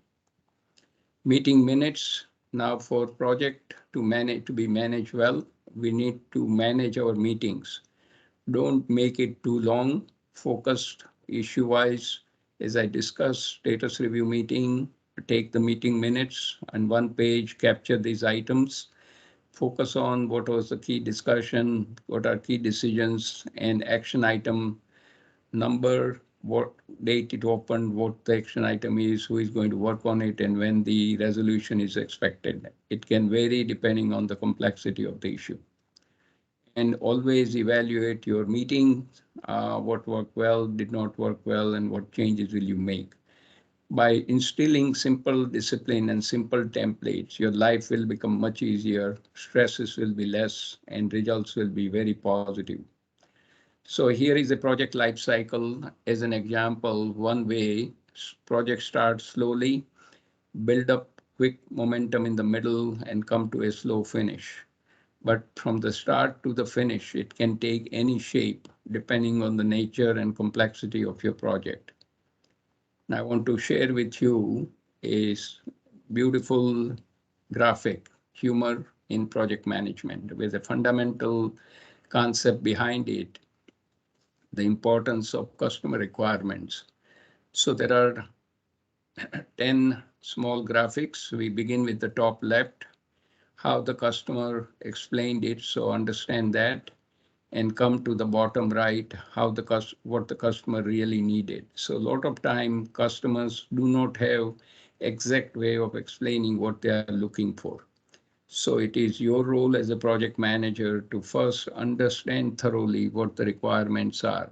[SPEAKER 1] Meeting minutes. Now for project to be managed well, we need to manage our meetings. Don't make it too long, focused issue-wise. As I discussed, status review meeting, take the meeting minutes on 1 page, capture these items. Focus on what was the key discussion, what are key decisions, and action item number, what date it opened, what the action item is, who is going to work on it, and when the resolution is expected. It can vary depending on the complexity of the issue. And always evaluate your meeting, what worked well, did not work well, and what changes will you make. By instilling simple discipline and simple templates, your life will become much easier, stresses will be less, and results will be very positive. So here is a project life cycle as an example. One way, project starts slowly, build up quick momentum in the middle, and come to a slow finish. But from the start to the finish, it can take any shape depending on the nature and complexity of your project. I want to share with you a beautiful graphic, humor in project management, with a fundamental concept behind it, the importance of customer requirements. So there are 10 small graphics. We begin with the top left, how the customer explained it, so understand that, and come to the bottom right, how what the customer really needed. So a lot of time customers do not have exact way of explaining what they are looking for. So it is your role as a project manager to first understand thoroughly what the requirements are.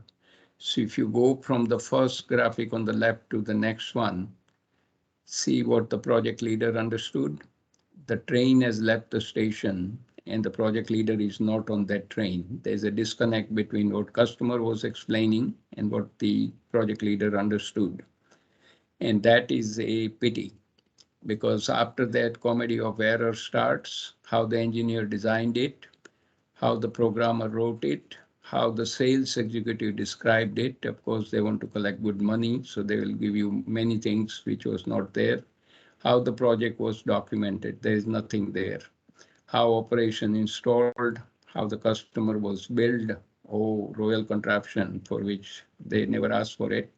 [SPEAKER 1] So if you go from the first graphic on the left to the next one, see what the project leader understood. The train has left the station and the project leader is not on that train. There's a disconnect between what customer was explaining and what the project leader understood. And that is a pity, because after that comedy of error starts, how the engineer designed it, how the programmer wrote it, how the sales executive described it. Of course, they want to collect good money, so they will give you many things which was not there. How the project was documented, there is nothing there. How operation installed, how the customer was billed, oh, royal contraption for which they never asked for it,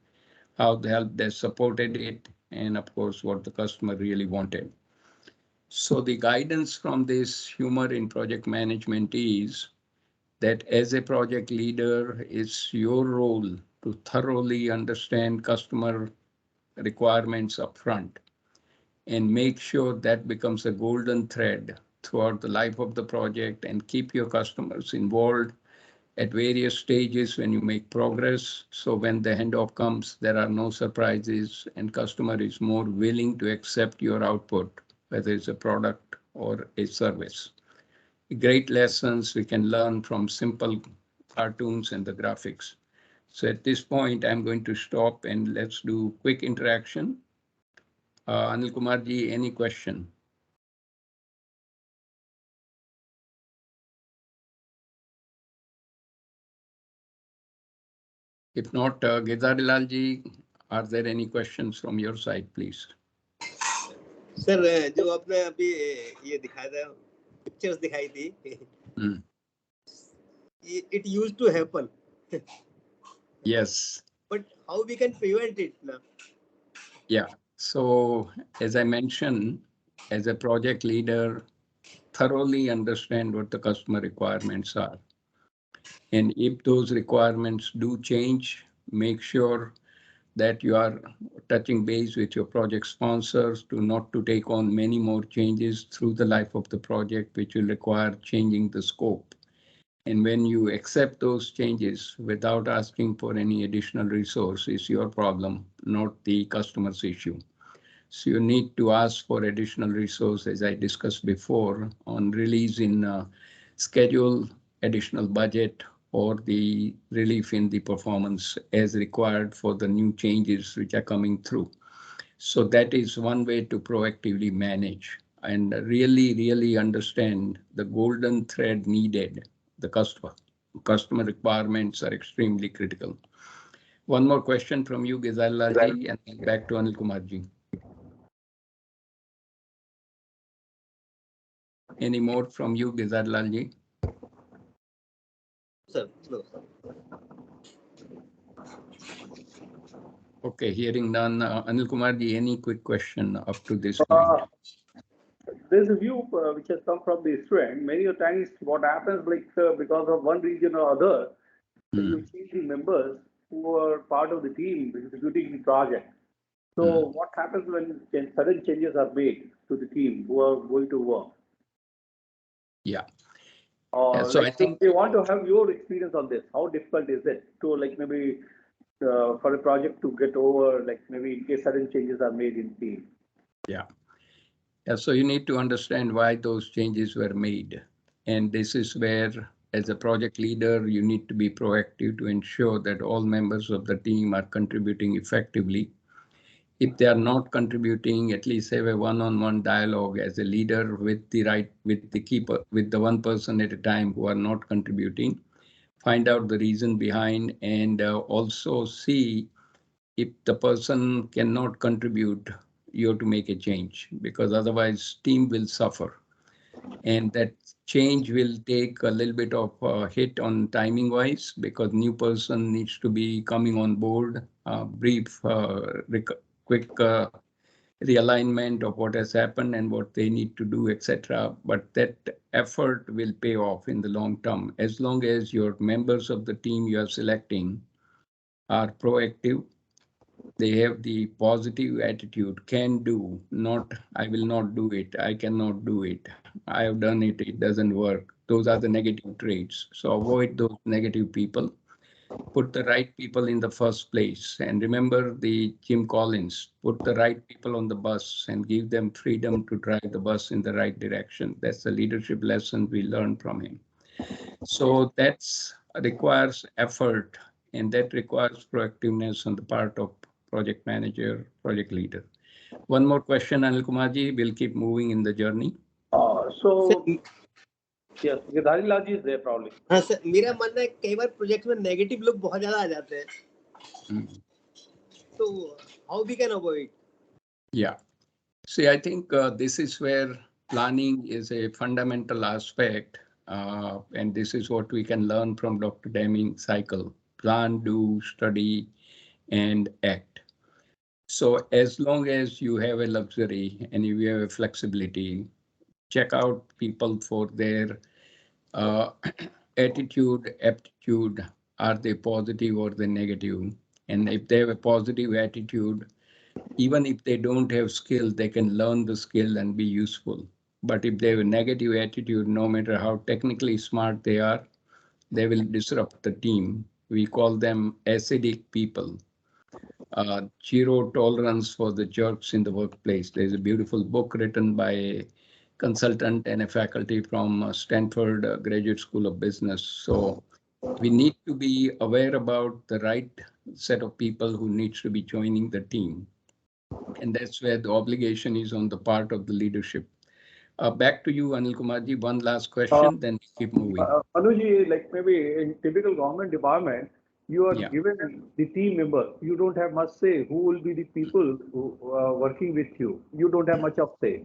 [SPEAKER 1] how the help desk supported it, and of course, what the customer really wanted. So the guidance from this humor in project management is that as a project leader, it's your role to thoroughly understand customer requirements upfront and make sure that becomes a golden thread throughout the life of the project, and keep your customers involved at various stages when you make progress. So when the handoff comes, there are no surprises and customer is more willing to accept your output, whether it's a product or a service. Great lessons we can learn from simple cartoons and the graphics. So at this point, I'm going to stop and let's do quick interaction. Anil Kumar ji, any question? If not, Gezadilal ji, are there any questions from your side, please?
[SPEAKER 3] Sir जो आपने अभी ये दिखाया था, pictures दिखाई थी, it used to happen.
[SPEAKER 1] Yes.
[SPEAKER 3] But how we can prevent it now?
[SPEAKER 1] Yeah. So as I mentioned, as a project leader, thoroughly understand what the customer requirements are. And if those requirements do change, make sure that you are touching base with your project sponsors to not to take on many more changes through the life of the project, which will require changing the scope. And when you accept those changes without asking for any additional resource, is your problem, not the customer's issue. So you need to ask for additional resource, as I discussed before, on release in schedule, additional budget, or the relief in the performance as required for the new changes which are coming through. So that is one way to proactively manage and really understand the golden thread needed, the customer. Customer requirements are extremely critical. One more question from you, Gezalal ji, and back to Anil Kumar ji. Any more from you, Gezalal ji?
[SPEAKER 3] Sir, no.
[SPEAKER 1] Okay, hearing none. Anil Kumar ji, any quick question up to this point?
[SPEAKER 2] There's a view which has come from the student. Many a times what happens, like because of one region or other, you see the members who are part of the team executing the project. So what happens when sudden changes are made to the team who are going to work?
[SPEAKER 1] Yeah.
[SPEAKER 2] Or
[SPEAKER 1] So
[SPEAKER 2] like,
[SPEAKER 1] I think
[SPEAKER 2] they want to have your experience on this. How difficult is it to like maybe for a project to get over, like maybe in case sudden changes are made in team?
[SPEAKER 1] Yeah. So you need to understand why those changes were made. And this is where, as a project leader, you need to be proactive to ensure that all members of the team are contributing effectively. If they are not contributing, at least have a one-on-one dialogue as a leader with the one person at a time who are not contributing. Find out the reason behind, and also see if the person cannot contribute, you have to make a change, because otherwise team will suffer. And that change will take a little bit of a hit on timing wise because new person needs to be coming on board, brief, quick realignment of what has happened and what they need to do, etc. But that effort will pay off in the long term as long as your members of the team you are selecting are proactive. They have the positive attitude, can do, not I will not do it, I cannot do it, I have done it, it doesn't work. Those are the negative traits. So avoid those negative people. Put the right people in the first place. And remember the Jim Collins, put the right people on the bus and give them freedom to drive the bus in the right direction. That's the leadership lesson we learned from him. So that's requires effort, and that requires proactiveness on the part of project manager, project leader. One more question, Anil Kumarji, we'll keep moving in the journey.
[SPEAKER 2] So yes, Girdhari Lal ji is there probably.
[SPEAKER 3] हाँ sir, मेरा मानना है कई बार project में negative लोग बहुत ज्यादा आ जाते हैं, तो how we can avoid?
[SPEAKER 1] Yeah, see, I think this is where planning is a fundamental aspect, and this is what we can learn from Dr. Deming's cycle: plan, do, study, and act. So as long as you have a luxury and you have a flexibility, check out people for their attitude, aptitude. Are they positive or they negative? And if they have a positive attitude, even if they don't have skill, they can learn the skill and be useful. But if they have a negative attitude, no matter how technically smart they are, they will disrupt the team. We call them acidic people. Zero tolerance for the jerks in the workplace. There's a beautiful book written by a consultant and a faculty from Stanford Graduate School of Business. So we need to be aware about the right set of people who needs to be joining the team. And that's where the obligation is on the part of the leadership. Back to you, Anil Kumarji. One last question, then we keep moving.
[SPEAKER 2] Anuji, like maybe in typical government department, you are
[SPEAKER 1] Yeah.
[SPEAKER 2] given the team member. You don't have much say who will be the people who are working with you. You don't have much of say.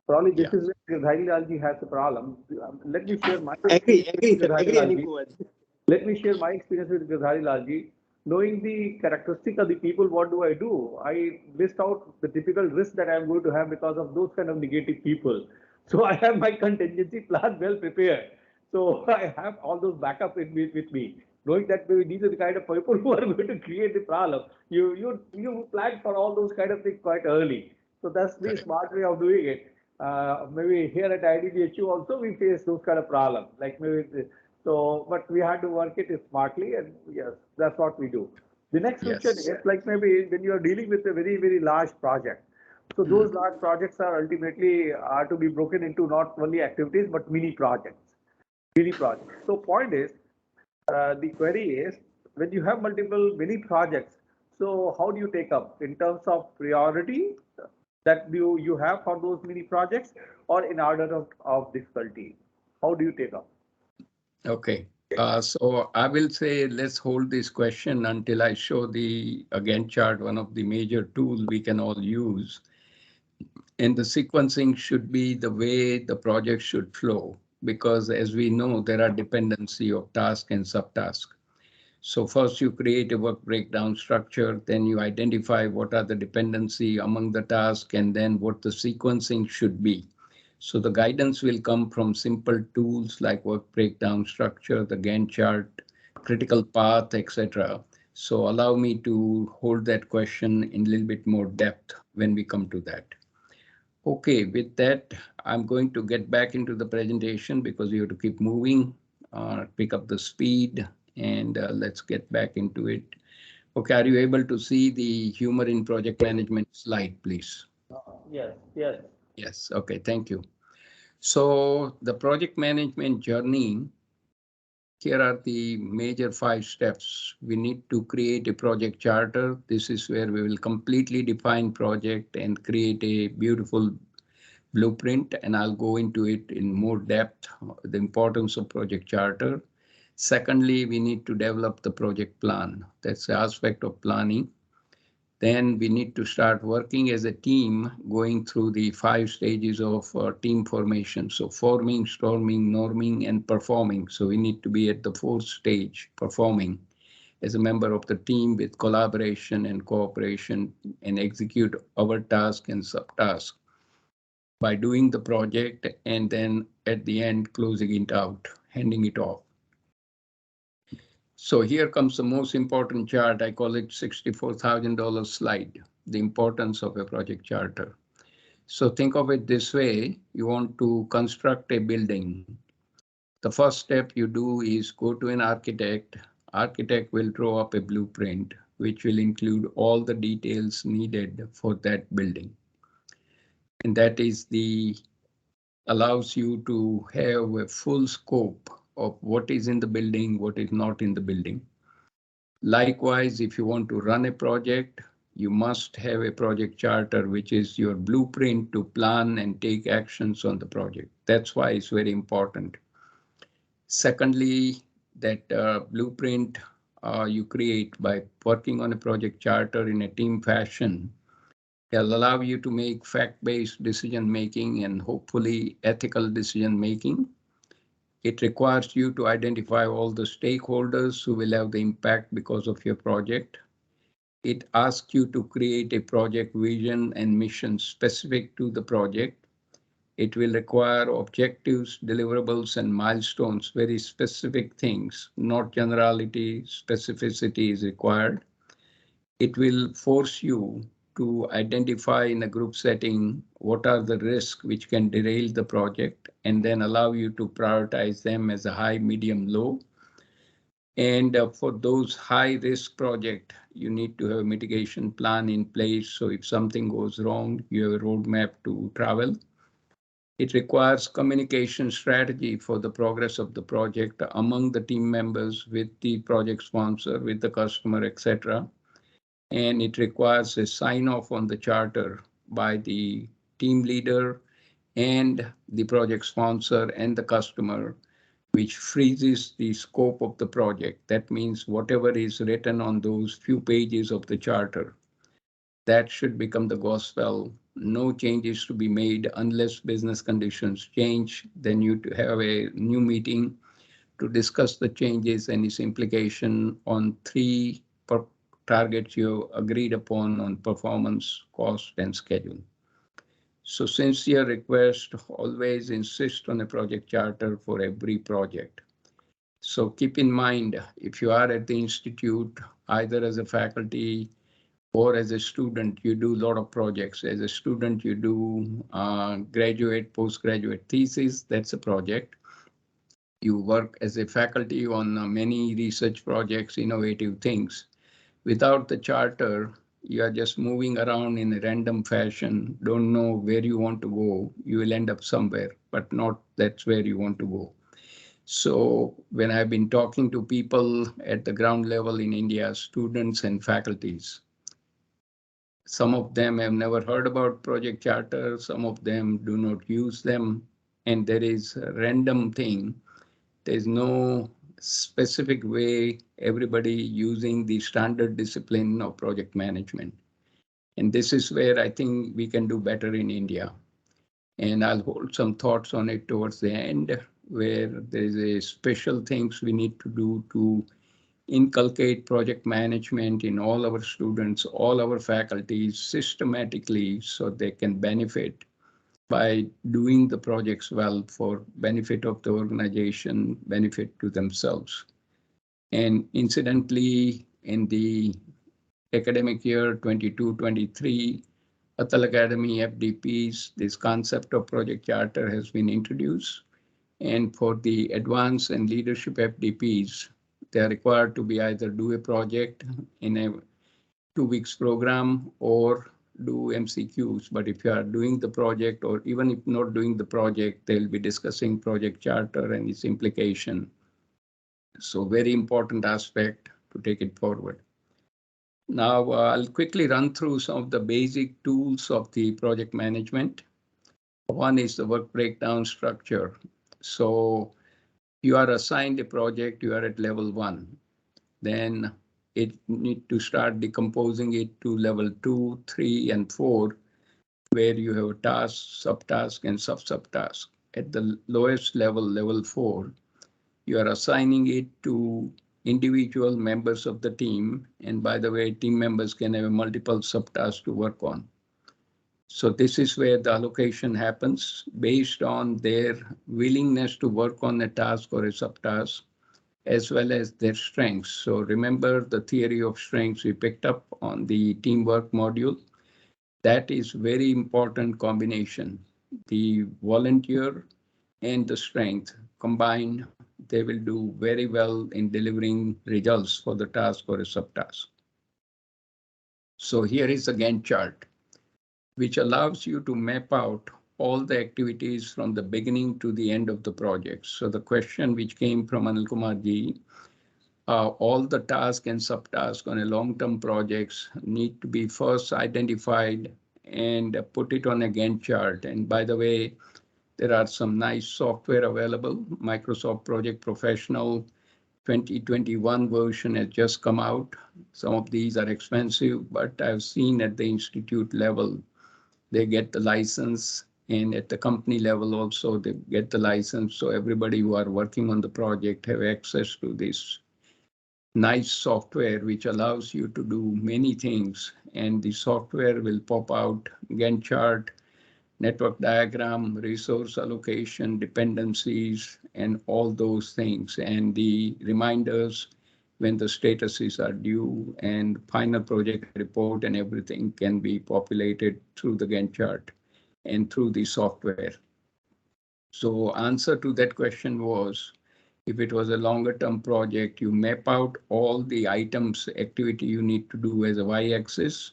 [SPEAKER 2] Probably this is where Girdhari Lal ji has a problem. Let me share my
[SPEAKER 3] Agree,
[SPEAKER 2] experience with
[SPEAKER 3] sir,
[SPEAKER 2] Girdhari
[SPEAKER 3] agree,
[SPEAKER 2] Lal
[SPEAKER 3] Anil
[SPEAKER 2] ji.
[SPEAKER 3] Kumar ji.
[SPEAKER 2] Let me share my experience with Girdhari Lal ji. Knowing the characteristic of the people, what do? I list out the typical risks that I am going to have because of those kind of negative people. So I have my contingency plan well prepared. So I have all those backup with me. Knowing that maybe these are the kind of people who are going to create the problem. You plan for all those kind of things quite early. So that's the
[SPEAKER 1] Correct.
[SPEAKER 2] smart way of doing it. Maybe here at IDBHU also we face those kind of problems. Like maybe so, but we had to work it smartly, and yes, that's what we do. The next question
[SPEAKER 1] Yes.
[SPEAKER 2] is like maybe when you are dealing with a very large project. So those large projects are ultimately to be broken into not only activities but mini projects. Mini projects. So point is, the query is when you have multiple mini projects. So how do you take up in terms of priority that you have for those mini projects, or in order of difficulty? How do you take up?
[SPEAKER 1] Okay. So I will say let's hold this question until I show the Gantt chart, one of the major tools we can all use. And the sequencing should be the way the project should flow, because as we know, there are dependency of task and subtask. So first you create a work breakdown structure, then you identify what are the dependency among the tasks, and then what the sequencing should be. So the guidance will come from simple tools like work breakdown structure, the Gantt chart, critical path, etc. So allow me to hold that question in a little bit more depth when we come to that. Okay, with that, I'm going to get back into the presentation because you have to keep moving, pick up the speed, and let's get back into it. Okay, are you able to see the humor in project management slide, please?
[SPEAKER 2] Yes, yes.
[SPEAKER 1] Yes, okay, thank you. So the project management journey, here are the major 5 steps. We need to create a project charter. This is where we will completely define project and create a beautiful blueprint, and I'll go into it in more depth, the importance of project charter. Secondly, we need to develop the project plan. That's the aspect of planning. Then we need to start working as a team, going through the 5 stages of team formation. So forming, storming, norming, and performing. So we need to be at the 4th stage, performing, as a member of the team with collaboration and cooperation, and execute our task and subtask by doing the project, and then at the end closing it out, handing it off. So here comes the most important chart. I call it $64,000 slide, the importance of a project charter. So think of it this way: you want to construct a building. The first step you do is go to an architect. Architect will draw up a blueprint, which will include all the details needed for that building. And that is allows you to have a full scope of what is in the building, what is not in the building. Likewise, if you want to run a project, you must have a project charter, which is your blueprint to plan and take actions on the project. That's why it's very important. Secondly, that blueprint you create by working on a project charter in a team fashion, it'll allow you to make fact-based decision-making and hopefully ethical decision-making. It requires you to identify all the stakeholders who will have the impact because of your project. It asks you to create a project vision and mission specific to the project. It will require objectives, deliverables, and milestones, very specific things, not generality. Specificity is required. It will force you to identify in a group setting what are the risks which can derail the project, and then allow you to prioritize them as a high, medium, low. And for those high risk projects, you need to have a mitigation plan in place. So if something goes wrong, you have a roadmap to travel. It requires communication strategy for the progress of the project among the team members, with the project sponsor, with the customer, etc. And it requires a sign off on the charter by the team leader and the project sponsor and the customer, which freezes the scope of the project. That means whatever is written on those few pages of the charter, that should become the gospel. No changes to be made unless business conditions change. Then you have a new meeting to discuss the changes and its implication on 3 targets you agreed upon on performance, cost, and schedule. So sincere request, always insist on a project charter for every project. So keep in mind, if you are at the institute, either as a faculty or as a student, you do a lot of projects. As a student, you do graduate, postgraduate thesis, that's a project. You work as a faculty on many research projects, innovative things. Without the charter, you are just moving around in a random fashion, don't know where you want to go. You will end up somewhere, but not that's where you want to go. So when I've been talking to people at the ground level in India, students and faculties, some of them have never heard about project charter, some of them do not use them, and there is a random thing. There's no specific way everybody using the standard discipline of project management. And this is where I think we can do better in India. And I'll hold some thoughts on it towards the end, where there's a special things we need to do to inculcate project management in all our students, all our faculties systematically, so they can benefit by doing the projects well for benefit of the organization, benefit to themselves. And incidentally, in the academic year 22-23, Atal Academy FDPs, this concept of project charter has been introduced. And for the advanced and leadership FDPs, they are required to be either do a project in a 2 weeks program or do MCQs. But if you are doing the project, or even if not doing the project, they'll be discussing project charter and its implication. So very important aspect to take it forward. Now I'll quickly run through some of the basic tools of the project management. One is the work breakdown structure. So you are assigned a project, you are at level 1. Then it need to start decomposing it to level 2, 3, and 4, where you have a task, subtask, and sub-subtask. At the lowest level, level 4, you are assigning it to individual members of the team. And by the way, team members can have multiple subtasks to work on. So this is where the allocation happens based on their willingness to work on a task or a subtask, as well as their strengths. So remember the theory of strengths we picked up on the teamwork module. That is very important combination. The volunteer and the strength combined, they will do very well in delivering results for the task or a subtask. So here is a Gantt chart, which allows you to map out all the activities from the beginning to the end of the project. So the question which came from Anil Kumar ji, all the tasks and subtasks on a long-term projects need to be first identified and put it on a Gantt chart. And by the way, there are some nice software available. Microsoft Project Professional 2021 version has just come out. Some of these are expensive, but I've seen at the institute level, they get the license, and at the company level also, they get the license. So everybody who are working on the project have access to this nice software, which allows you to do many things. And the software will pop out Gantt chart, network diagram, resource allocation, dependencies, and all those things. And the reminders when the statuses are due, and final project report and everything can be populated through the Gantt chart and through the software. So answer to that question was, if it was a longer term project, you map out all the items, activity you need to do as a y-axis,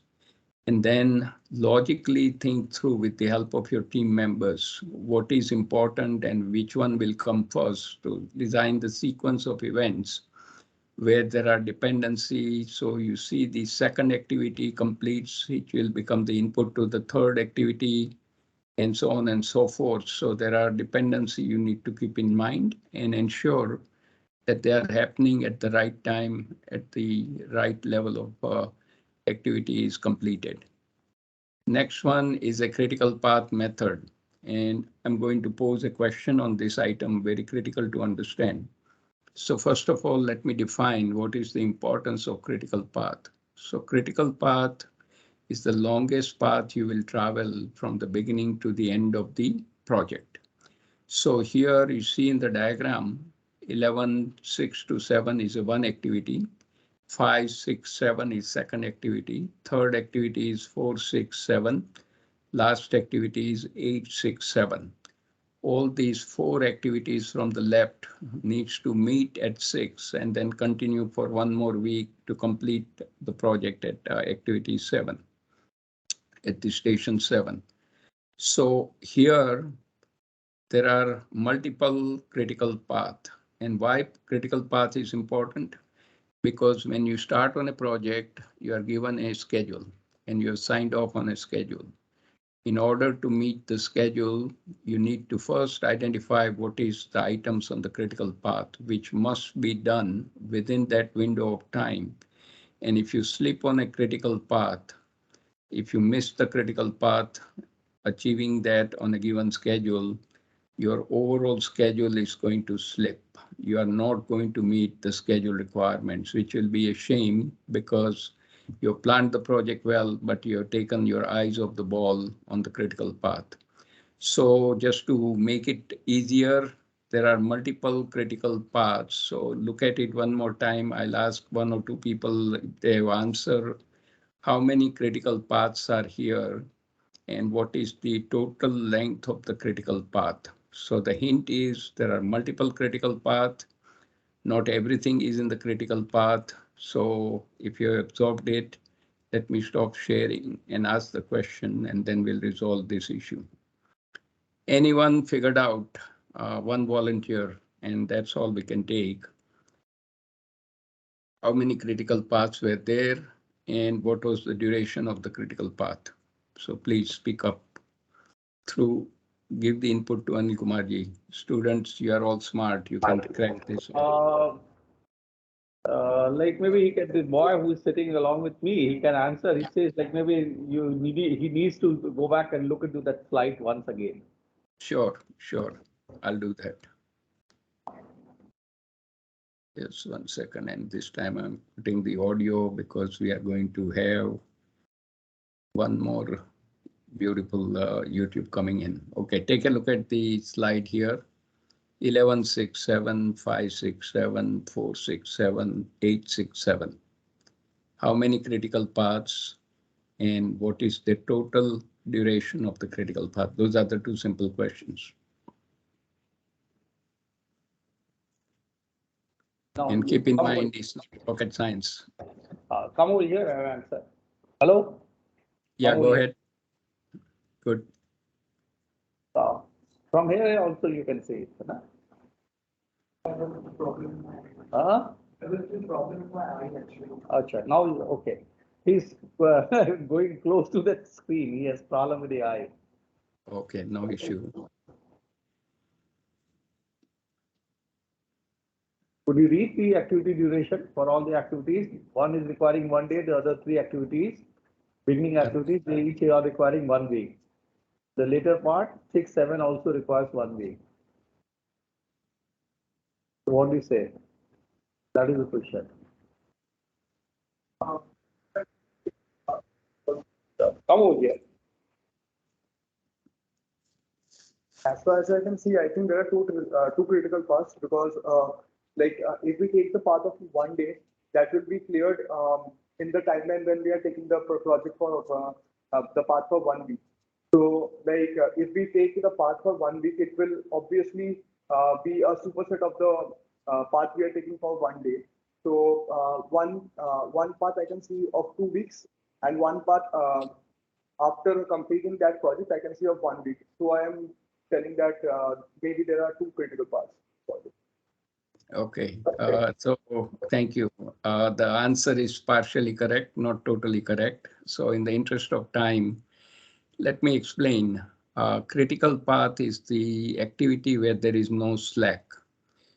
[SPEAKER 1] and then logically think through with the help of your team members, what is important and which one will come first, to design the sequence of events where there are dependencies. So you see the second activity completes, it will become the input to the third activity, and so on and so forth. So there are dependencies you need to keep in mind and ensure that they are happening at the right time, at the right level of activity is completed. Next one is a critical path method. And I'm going to pose a question on this item, very critical to understand. So first of all, let me define what is the importance of critical path. So critical path is the longest path you will travel from the beginning to the end of the project. So here you see in the diagram, 11, 6 to 7 is a one activity. 5, 6, 7 is second activity. Third activity is 4, 6, 7. Last activity is 8, 6, 7. All these 4 activities from the left needs to meet at 6 and then continue for one more week to complete the project at activity 7. At the station 7. So here there are multiple critical paths. And why critical path is important? Because when you start on a project, you are given a schedule and you're signed off on a schedule. In order to meet the schedule, you need to first identify what is the items on the critical path, which must be done within that window of time. And if you slip on a critical path, if you miss the critical path, achieving that on a given schedule, your overall schedule is going to slip. You are not going to meet the schedule requirements, which will be a shame because you planned the project well, but you have taken your eyes off the ball on the critical path. So just to make it easier, there are multiple critical paths. So look at it one more time. I'll ask one or two people if they have answer. How many critical paths are here and what is the total length of the critical path? So the hint is there are multiple critical paths. Not everything is in the critical path. So if you absorbed it, let me stop sharing and ask the question, and then we'll resolve this issue. Anyone figured out one volunteer, and that's all we can take. How many critical paths were there and what was the duration of the critical path? So please speak up through, give the input to Anil Kumar ji. Students, you are all smart. You can crack this.
[SPEAKER 2] Like maybe he can, the boy who is sitting along with me, he can answer. He says like maybe he needs to go back and look into that slide once again.
[SPEAKER 1] Sure, sure. I'll do that. Just 1 second, and this time I'm putting the audio because we are going to have one more beautiful YouTube coming in. Okay, take a look at the slide here. 1167, 567, 467, 867. How many critical paths and what is the total duration of the critical path? Those are the two simple questions.
[SPEAKER 2] Now,
[SPEAKER 1] And keep in
[SPEAKER 2] come
[SPEAKER 1] mind,
[SPEAKER 2] over-
[SPEAKER 1] it's not rocket science.
[SPEAKER 2] come over here and answer. Hello?
[SPEAKER 1] Yeah,
[SPEAKER 2] Come
[SPEAKER 1] go
[SPEAKER 2] over
[SPEAKER 1] ahead. Good.
[SPEAKER 2] here. From here also you can see it. Na? Huh? Acha, now, okay. He's going close to that screen. He has problem with the eye.
[SPEAKER 1] Okay, no issue.
[SPEAKER 2] Could you read the activity duration for all the activities? One is requiring 1 day, the other 3 activities. Beginning activities, they each are requiring 1 week. The later part, 6, 7 also requires 1 week. So what do you say? That is the question. Come over here.
[SPEAKER 5] As far as I can see, I think there are two critical paths because, if we take the path of 1 day, that will be cleared in the timeline when we are taking the project for the path for 1 week. So, if we take the path for 1 week, it will obviously be a superset of the path we are taking for 1 day. So, one path I can see of 2 weeks, and one path after completing that project I can see of 1 week. So I am telling that maybe there are two critical paths.
[SPEAKER 1] Okay, so thank you. The answer is partially correct, not totally correct. So in the interest of time, let me explain. Critical path is the activity where there is no slack.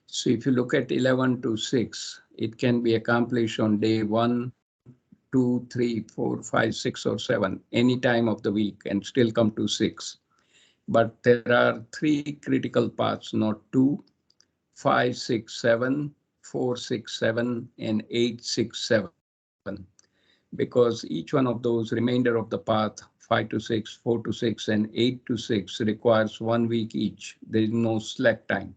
[SPEAKER 1] So if you look at 11 to 6, it can be accomplished on day 1, 2, 3, 4, 5, 6, or 7, any time of the week and still come to 6. But there are 3 critical paths, not 2, 5, 6, 7, 4, 6, 7, and 8, 6, 7. Because each one of those remainder of the path, 5 to 6, 4 to 6, and 8 to 6 requires 1 week each. There is no slack time.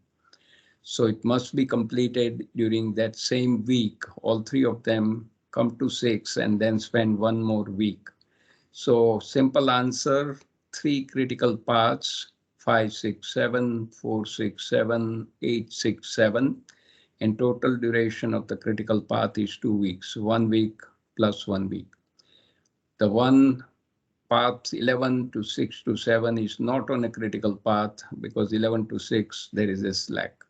[SPEAKER 1] So it must be completed during that same week. All 3 of them come to 6 and then spend 1 more week. So simple answer, 3 critical paths, 5, 6, 7, 4, 6, 7, 8, 6, 7. And total duration of the critical path is 2 weeks, 1 week plus 1 week. The one path 11 to 6 to 7 is not on a critical path because 11 to 6, there is a slack.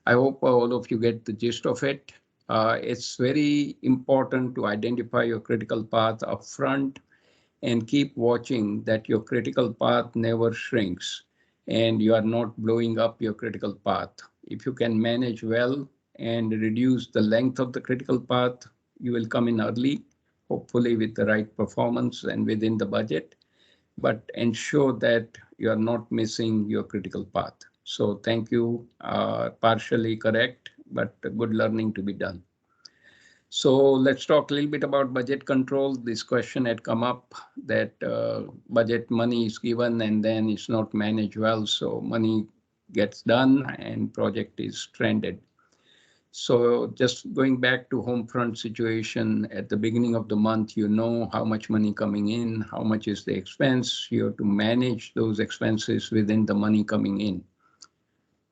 [SPEAKER 1] I hope all of you get the gist of it. It's very important to identify your critical path upfront and keep watching that your critical path never shrinks and you are not blowing up your critical path. If you can manage well and reduce the length of the critical path, you will come in early, hopefully with the right performance and within the budget, but ensure that you are not missing your critical path. So thank you, partially correct, but good learning to be done. So let's talk a little bit about budget control. This question had come up that budget money is given and then it's not managed well. So money gets done and project is stranded. So just going back to home front situation at the beginning of the month, you know how much money coming in, how much is the expense. You have to manage those expenses within the money coming in.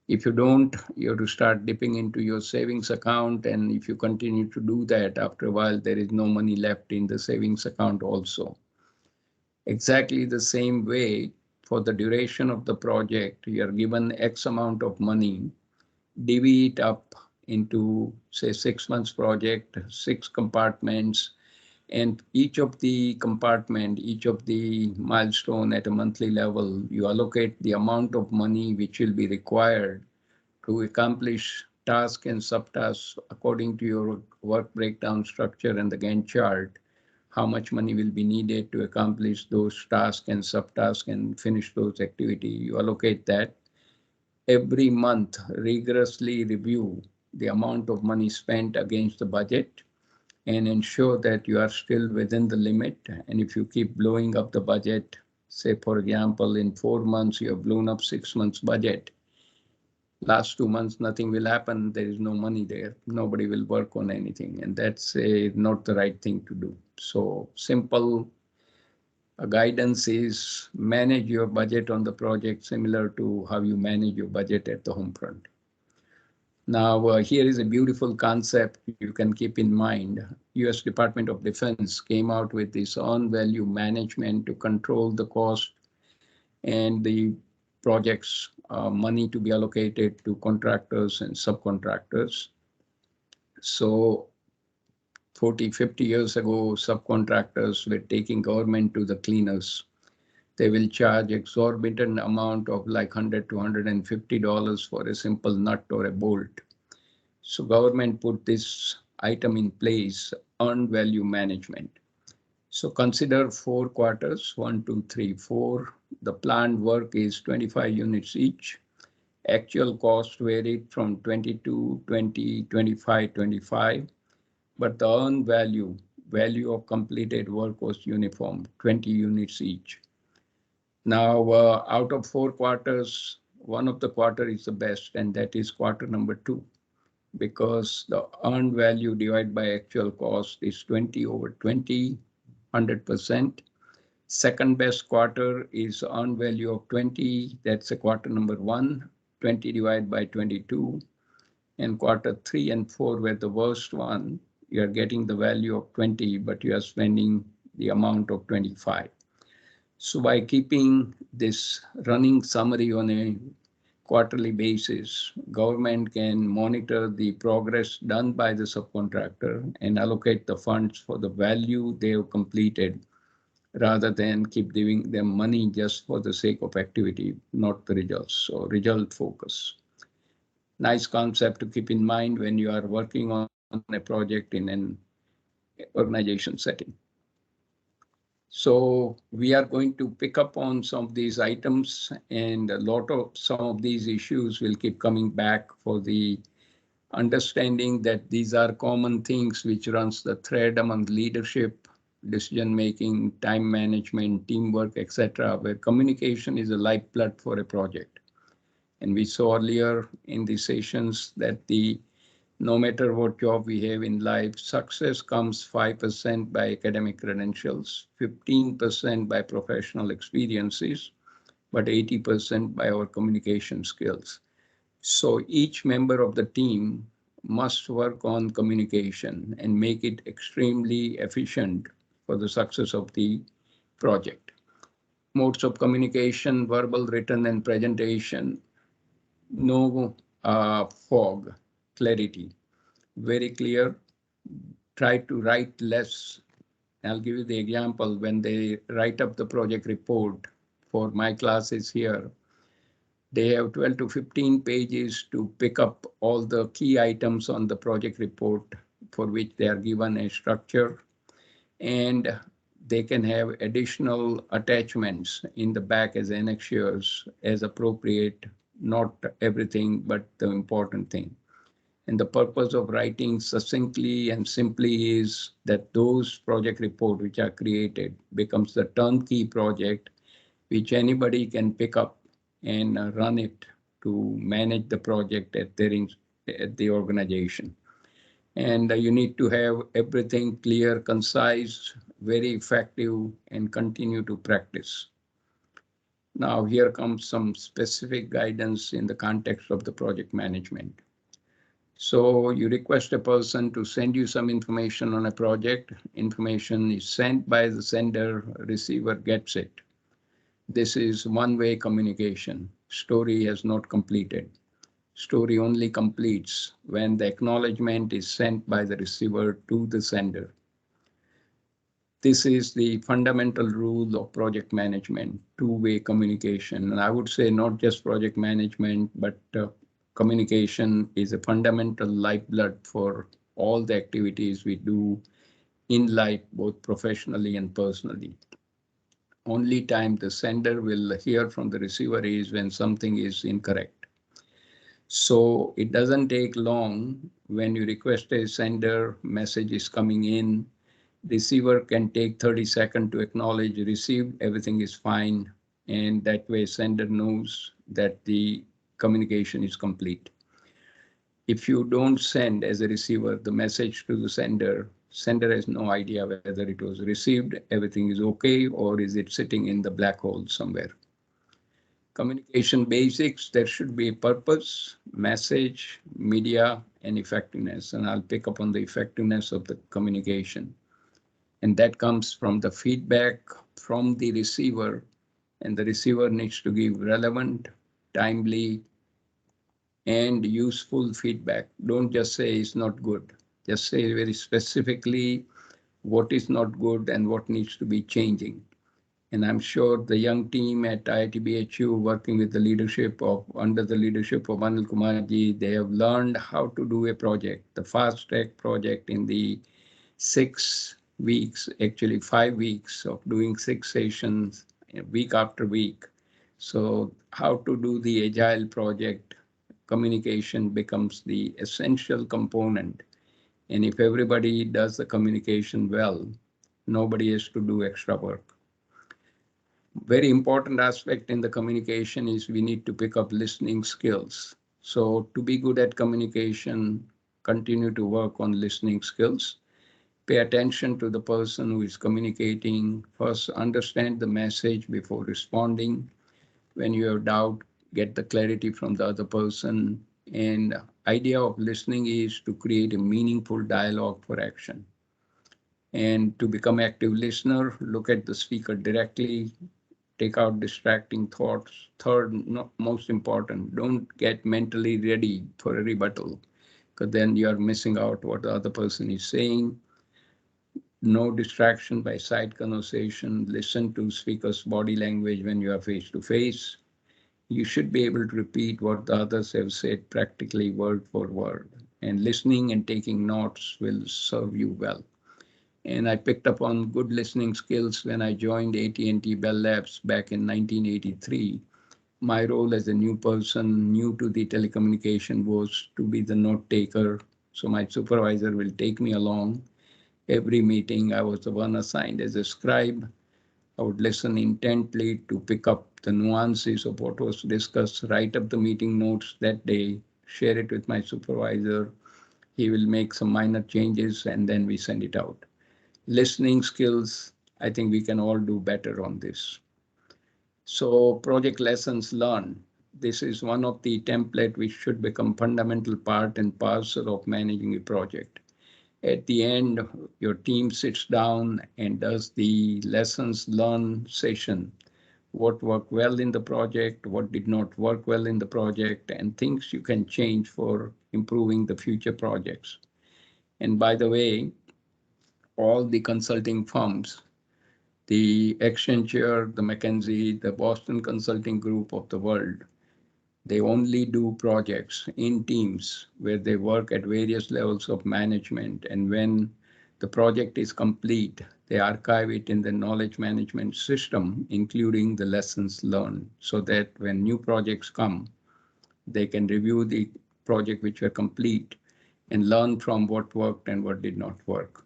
[SPEAKER 1] If you don't, you have to start dipping into your savings account. And if you continue to do that, after a while, there is no money left in the savings account also. Exactly the same way for the duration of the project, you are given X amount of money, divvy it up into, say, 6 months project, 6 compartments, and each of the compartment, each of the milestone at a monthly level, you allocate the amount of money which will be required to accomplish tasks and subtasks according to your work breakdown structure and the Gantt chart, how much money will be needed to accomplish those tasks and subtasks and finish those activities. You allocate that. Every month, rigorously review the amount of money spent against the budget and ensure that you are still within the limit. And if you keep blowing up the budget, say, for example, in 4 months, you have blown up 6 months budget. Last 2 months, nothing will happen. There is no money there. Nobody will work on anything. And that's not the right thing to do. So simple guidance is manage your budget on the project similar to how you manage your budget at the home front. Now, here is a beautiful concept you can keep in mind. US Department of Defense came out with this earned value management to control the cost and the projects money to be allocated to contractors and subcontractors. So 40, 50 years ago, subcontractors were taking government to the cleaners. They will charge exorbitant amount of like $100 to $150 for a simple nut or a bolt. So government put this item in place, earned value management. So consider 4 quarters, 1, 2, 3, 4. The planned work is 25 units each. Actual cost varied from 22, 20, 25, 25. But the earned value of completed work was uniform, 20 units each. Now, out of 4 quarters, one of the quarter is the best, and that is quarter number 2, because the earned value divided by actual cost is 20 over 20, 100%. Second best quarter is earned value of 20. That's a quarter number 1, 20 divided by 22. And quarter 3 and 4 were the worst one. You are getting the value of 20, but you are spending the amount of 25. So by keeping this running summary on a quarterly basis, government can monitor the progress done by the subcontractor and allocate the funds for the value they have completed, rather than keep giving them money just for the sake of activity, not the results. So result focus. Nice concept to keep in mind when you are working on a project in an organization setting. So we are going to pick up on some of these items, and a lot of some of these issues will keep coming back for the understanding that these are common things which runs the thread among leadership, decision-making, time management, teamwork, etc., where communication is a lifeblood for a project. And we saw earlier in the sessions that no matter what job we have in life, success comes 5% by academic credentials, 15% by professional experiences, but 80% by our communication skills. So each member of the team must work on communication and make it extremely efficient for the success of the project. Modes of communication, verbal, written, and presentation. No fog, clarity, very clear. Try to write less. I'll give you the example. When they write up the project report for my classes here, they have 12 to 15 pages to pick up all the key items on the project report for which they are given a structure, and they can have additional attachments in the back as annexures as appropriate, not everything, but the important thing. And the purpose of writing succinctly and simply is that those project reports which are created becomes the turnkey project which anybody can pick up and run it to manage the project at the organization. And you need to have everything clear, concise, very effective, and continue to practice. Now here comes some specific guidance in the context of the project management. So you request a person to send you some information on a project. Information is sent by the sender, receiver gets it. This is one-way communication. Story has not completed. Story only completes when the acknowledgement is sent by the receiver to the sender. This is the fundamental rule of project management, two-way communication. And I would say not just project management, but communication is a fundamental lifeblood for all the activities we do in life, both professionally and personally. Only time the sender will hear from the receiver is when something is incorrect. So it doesn't take long when you request a sender, message is coming in, receiver can take 30 seconds to acknowledge received, everything is fine, and that way sender knows that the communication is complete. If you don't send as a receiver the message to the sender, sender has no idea whether it was received, everything is okay, or is it sitting in the black hole somewhere. Communication basics, there should be a purpose, message, media, and effectiveness. And I'll pick up on the effectiveness of the communication. And that comes from the feedback from the receiver, and the receiver needs to give relevant, timely, and useful feedback. Don't just say it's not good. Just say very specifically what is not good and what needs to be changing. And I'm sure the young team at IIT BHU working with the leadership of, under the leadership of Anil Kumarji, they have learned how to do a project, the fast track project in the 6 weeks, actually 5 weeks of doing 6 sessions week after week. So how to do the agile project, communication becomes the essential component. And if everybody does the communication well, nobody has to do extra work. Very important aspect in the communication is we need to pick up listening skills. So to be good at communication, continue to work on listening skills. Pay attention to the person who is communicating. First, understand the message before responding. When you have doubt, get the clarity from the other person. And idea of listening is to create a meaningful dialogue for action. And to become active listener, look at the speaker directly, take out distracting thoughts. Third, most important, don't get mentally ready for a rebuttal, because then you are missing out what the other person is saying. No distraction by side conversation. Listen to speaker's body language when you are face to face. You should be able to repeat what the others have said practically word for word. And listening and taking notes will serve you well. And I picked up on good listening skills when I joined AT&T Bell Labs back in 1983. My role as a new person, new to the telecommunication, was to be the note taker. So my supervisor will take me along. Every meeting, I was the one assigned as a scribe. I would listen intently to pick up the nuances of what was discussed, write up the meeting notes that day, share it with my supervisor. He will make some minor changes and then we send it out. Listening skills, I think we can all do better on this. So project lessons learned. This is one of the template which should become fundamental part and parcel of managing a project. At the end, your team sits down and does the lessons learned session. What worked well in the project, what did not work well in the project, and things you can change for improving the future projects. And by the way, all the consulting firms, the Accenture, the McKinsey, the Boston Consulting Group of the world, they only do projects in teams where they work at various levels of management. And when the project is complete, they archive it in the knowledge management system, including the lessons learned, so that when new projects come, they can review the project which were complete and learn from what worked and what did not work.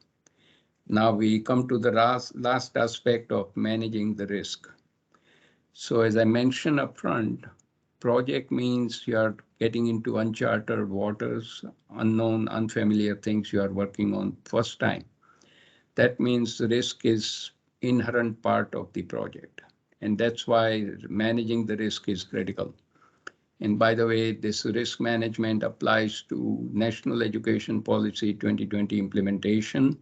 [SPEAKER 1] Now we come to the last aspect of managing the risk. So as I mentioned up front, project means you are getting into uncharted waters, unknown, unfamiliar things you are working on first time. That means the risk is inherent part of the project. And that's why managing the risk is critical. And by the way, this risk management applies to National Education Policy 2020 implementation,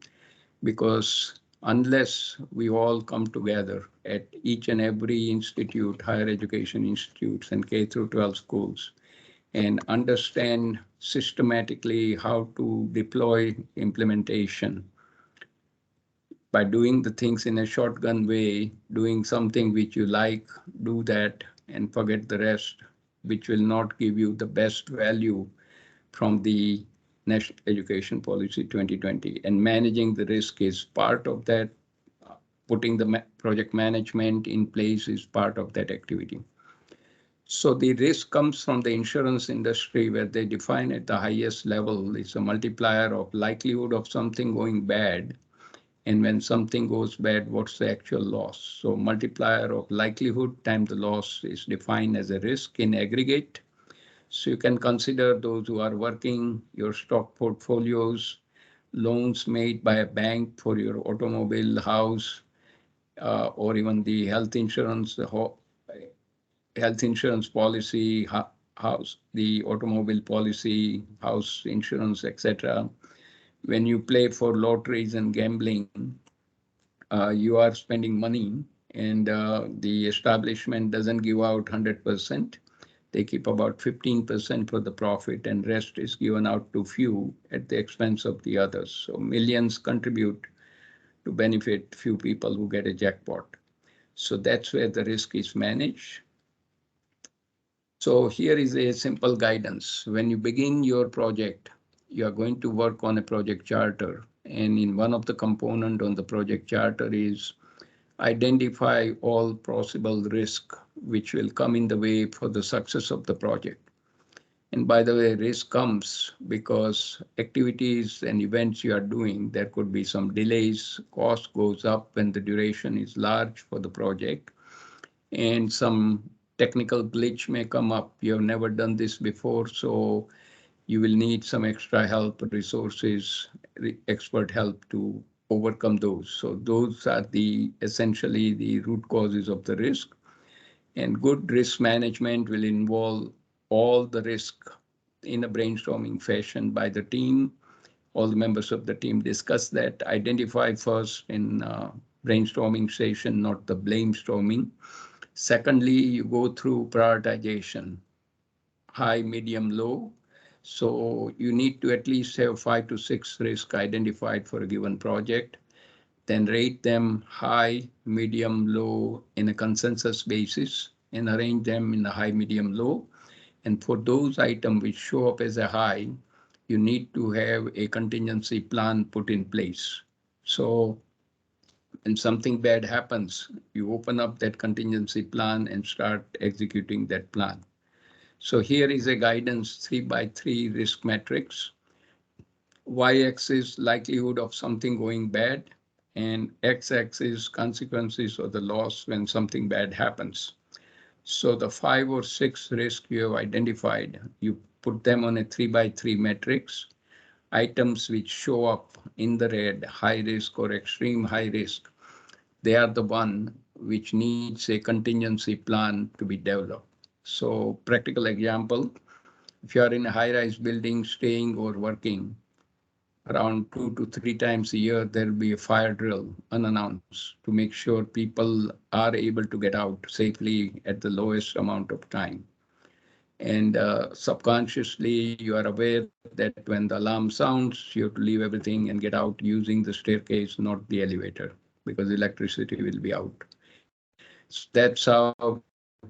[SPEAKER 1] because unless we all come together at each and every institute, higher education institutes and K through 12 schools, and understand systematically how to deploy implementation by doing the things in a shotgun way, doing something which you like, do that and forget the rest. which will not give you the best value from the National Education Policy 2020. And managing the risk is part of that. Putting the project management in place is part of that activity. So the risk comes from the insurance industry, where they define at the highest level is a multiplier of likelihood of something going bad. And when something goes bad, what's the actual loss? So multiplier of likelihood times the loss is defined as a risk in aggregate. So you can consider those who are working, your stock portfolios, loans made by a bank for your automobile, house, or even the health insurance policy, house, the automobile policy, house insurance, etc. When you play for lotteries and gambling, you are spending money, and the establishment doesn't give out 100%. They keep about 15% for the profit, and rest is given out to few at the expense of the others. So millions contribute to benefit few people who get a jackpot. So that's where the risk is managed. So here is a simple guidance. When you begin your project, you are going to work on a project charter. And in one of the component on the project charter is identify all possible risk which will come in the way for the success of the project. And by the way, risk comes because activities and events you are doing, there could be some delays, cost goes up when the duration is large for the project, and some technical glitch may come up. You have never done this before, so you will need some extra help, resources, expert help to overcome those. So those are essentially the root causes of the risk. And good risk management will involve all the risk in a brainstorming fashion by the team. All the members of the team discuss that, identify first in brainstorming session, not the blamestorming. Secondly, you go through prioritization, high, medium, low. So you need to at least have 5 to 6 risks identified for a given project, then rate them high, medium, low in a consensus basis, and arrange them in the high, medium, low. And for those items which show up as a high, you need to have a contingency plan put in place. So when something bad happens, you open up that contingency plan and start executing that plan. So here is a guidance 3x3 risk matrix. Y-axis likelihood of something going bad, and X-axis consequences of the loss when something bad happens. So the 5 or 6 risks you have identified, you put them on a 3x3 matrix. Items which show up in the red, high risk or extreme high risk, they are the one which needs a contingency plan to be developed. So practical example, if you are in a high-rise building, staying or working, around 2 to 3 times a year, there will be a fire drill unannounced to make sure people are able to get out safely at the lowest amount of time. And subconsciously, you are aware that when the alarm sounds, you have to leave everything and get out using the staircase, not the elevator, because electricity will be out. So that's how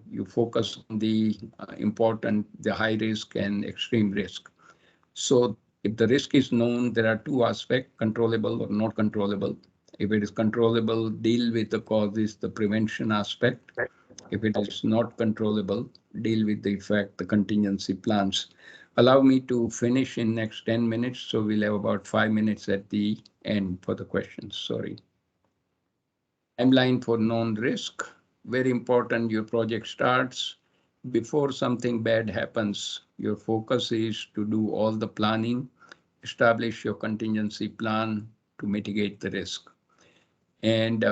[SPEAKER 1] you focus on the the high risk and extreme risk. So if the risk is known, there are 2 aspects, controllable or not controllable. If it is controllable, deal with the causes, the prevention aspect. If it is not controllable, deal with the effect, the contingency plans. Allow me to finish in next 10 minutes, so we'll have about 5 minutes at the end for the questions. Sorry. Timeline for known risk. Very important, your project starts. Before something bad happens, your focus is to do all the planning, establish your contingency plan to mitigate the risk. And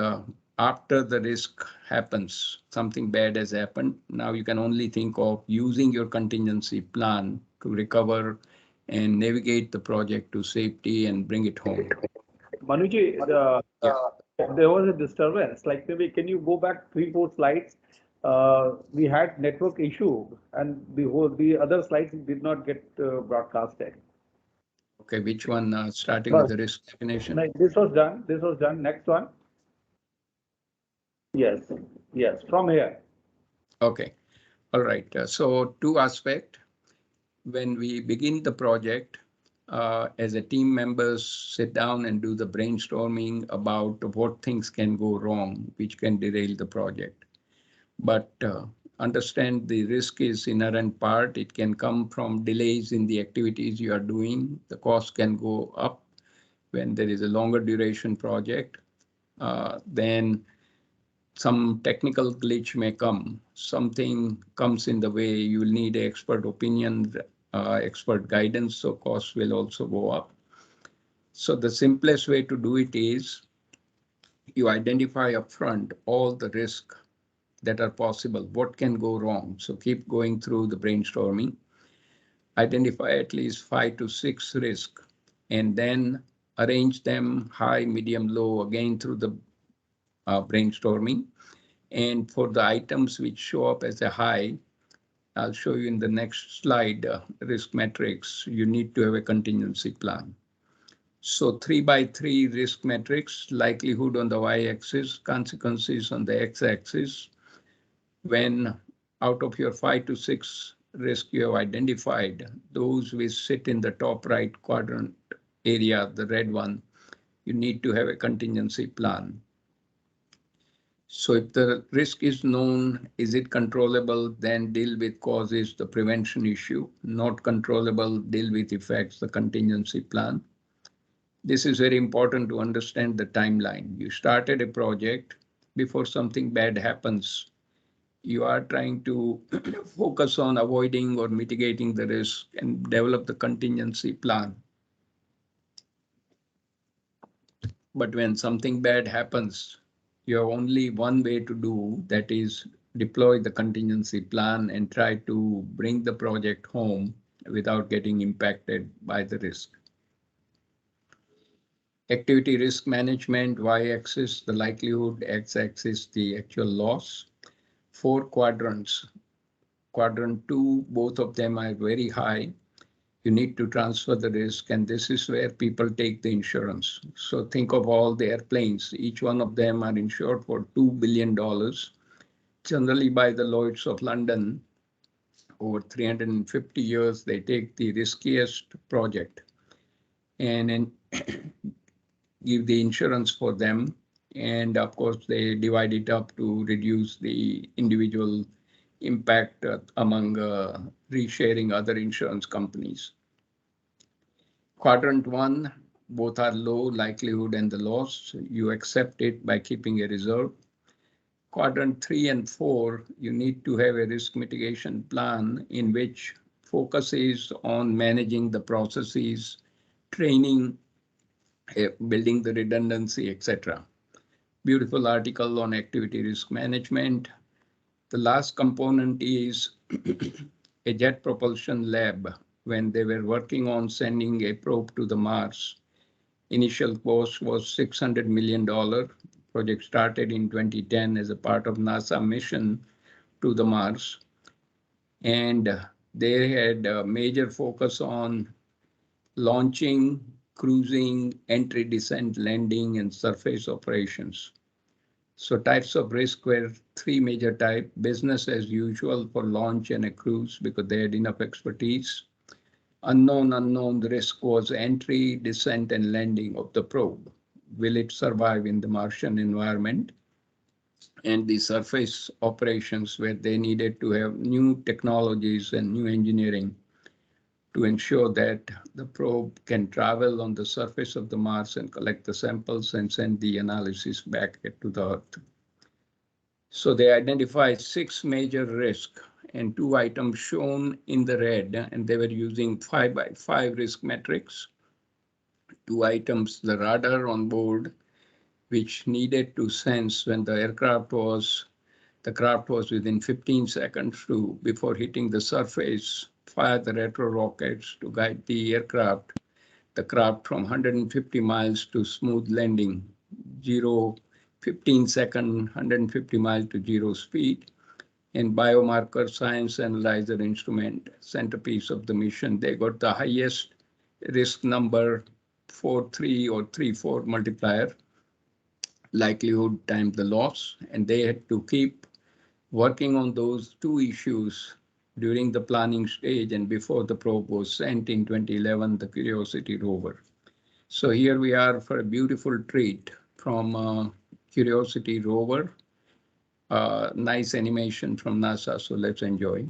[SPEAKER 1] after the risk happens, something bad has happened, now you can only think of using your contingency plan to recover and navigate the project to safety and bring it home.
[SPEAKER 2] Manuji, there was a disturbance. Like maybe can you go back 3-4 slides? We had network issue, and the other slides did not get broadcasted.
[SPEAKER 1] Okay, which one? Starting with the risk definition.
[SPEAKER 2] This was done. This was done. Next one. Yes. Yes. From here.
[SPEAKER 1] Okay. All right, so two aspects. When we begin the project, as a team members sit down and do the brainstorming about what things can go wrong, which can derail the project. But understand the risk is inherent part. It can come from delays in the activities you are doing. The cost can go up when there is a longer duration project. Then some technical glitch may come. Something comes in the way, you will need expert opinion, expert guidance, so costs will also go up. So the simplest way to do it is you identify upfront all the risk that are possible, what can go wrong. So keep going through the brainstorming, identify at least 5 to 6 risks, and then arrange them high, medium, low, again through the brainstorming. And for the items which show up as a high, I'll show you in the next slide, risk metrics, you need to have a contingency plan. So 3x3 risk metrics, likelihood on the y-axis, consequences on the x-axis. When out of your 5 to 6 risk you have identified, those which sit in the top right quadrant area, the red one, you need to have a contingency plan. So if the risk is known, is it controllable, then deal with causes, the prevention issue. Not controllable, deal with effects, the contingency plan. This is very important to understand the timeline. You started a project, before something bad happens, you are trying to focus on avoiding or mitigating the risk and develop the contingency plan. But when something bad happens, you have only one way to do, that is deploy the contingency plan and try to bring the project home without getting impacted by the risk. Activity risk management, y-axis, the likelihood, x-axis, the actual loss. 4 quadrants. Quadrant 2, both of them are very high. You need to transfer the risk, and this is where people take the insurance. So think of all the airplanes. Each one of them are insured for $2 billion. Generally by the Lloyd's of London, over 350 years, they take the riskiest project and give the insurance for them. And of course, they divide it up to reduce the individual impact among resharing other insurance companies. Quadrant 1, both are low, likelihood and the loss. You accept it by keeping a reserve. Quadrant 3 and 4, you need to have a risk mitigation plan in which focus is on managing the processes, training, building the redundancy, etc. Beautiful article on activity risk management. The last component is a jet propulsion lab. When they were working on sending a probe to the Mars, initial cost was $600 million. Project started in 2010 as a part of NASA mission to the Mars. And they had a major focus on launching, cruising, entry, descent, landing, and surface operations. So types of risk were 3 major types: business as usual for launch and a cruise because they had enough expertise. Unknown risk was entry, descent, and landing of the probe. Will it survive in the Martian environment? And the surface operations where they needed to have new technologies and new engineering to ensure that the probe can travel on the surface of the Mars and collect the samples and send the analysis back to the Earth. So they identified 6 major risks and 2 items shown in the red, and they were using 5x5 risk metrics. 2 items, the radar on board, which needed to sense when the craft was within 15 seconds before hitting the surface, fire the retro rockets to guide the craft from 150 miles to smooth landing, 15-second, 150 miles to 0 speed, and biomarker science analyzer instrument, centerpiece of the mission. They got the highest risk number, 4.3 or 3.4 multiplier, likelihood times the loss, and they had to keep working on those two issues during the planning stage and before the probe was sent in 2011, the Curiosity rover. So here we are for a beautiful treat from Curiosity rover. Nice animation from NASA, so let's enjoy.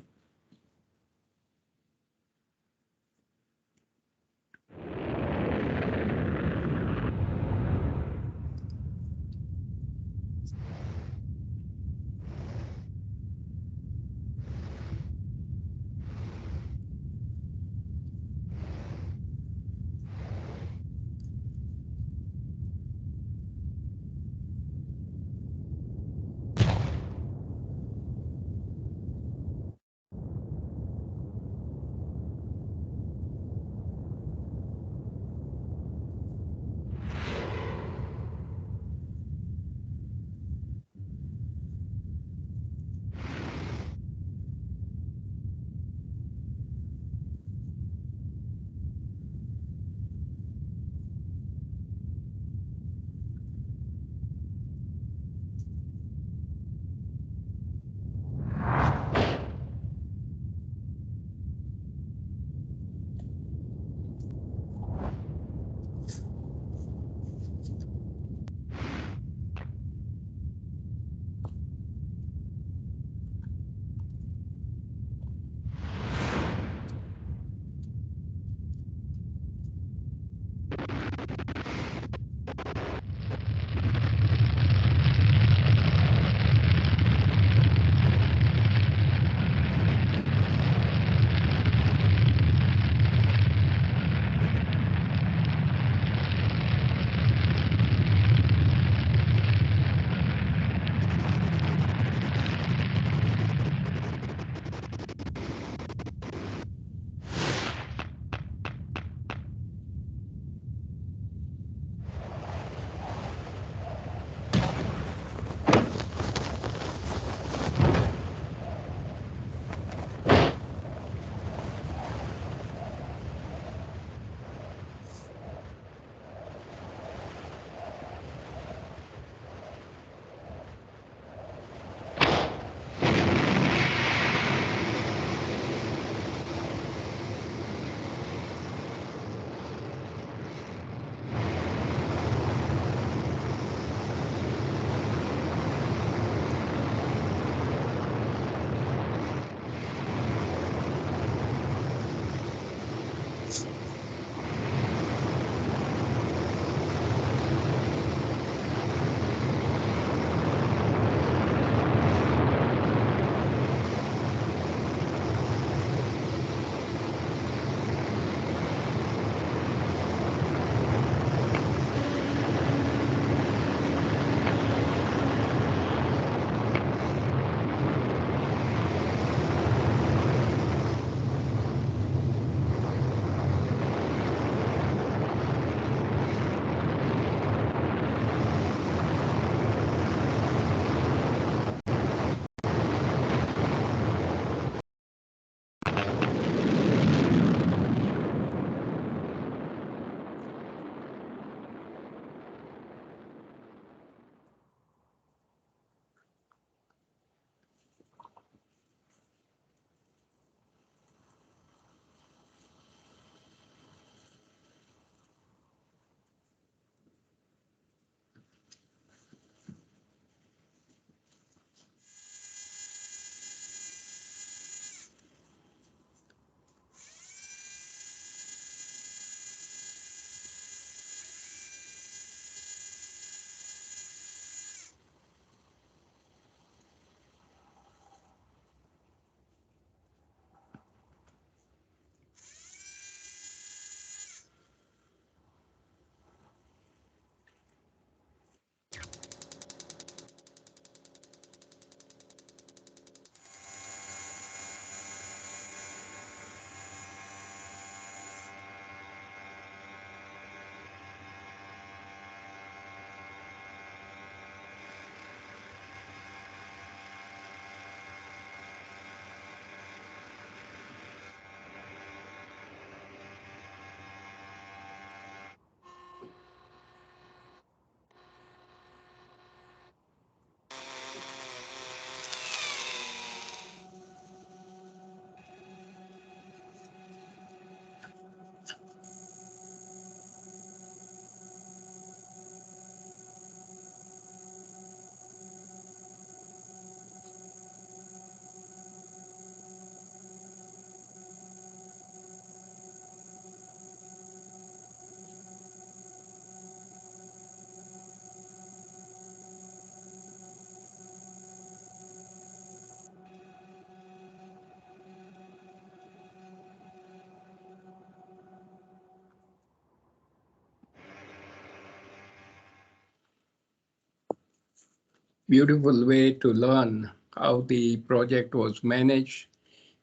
[SPEAKER 1] beautiful way to learn how the project was managed.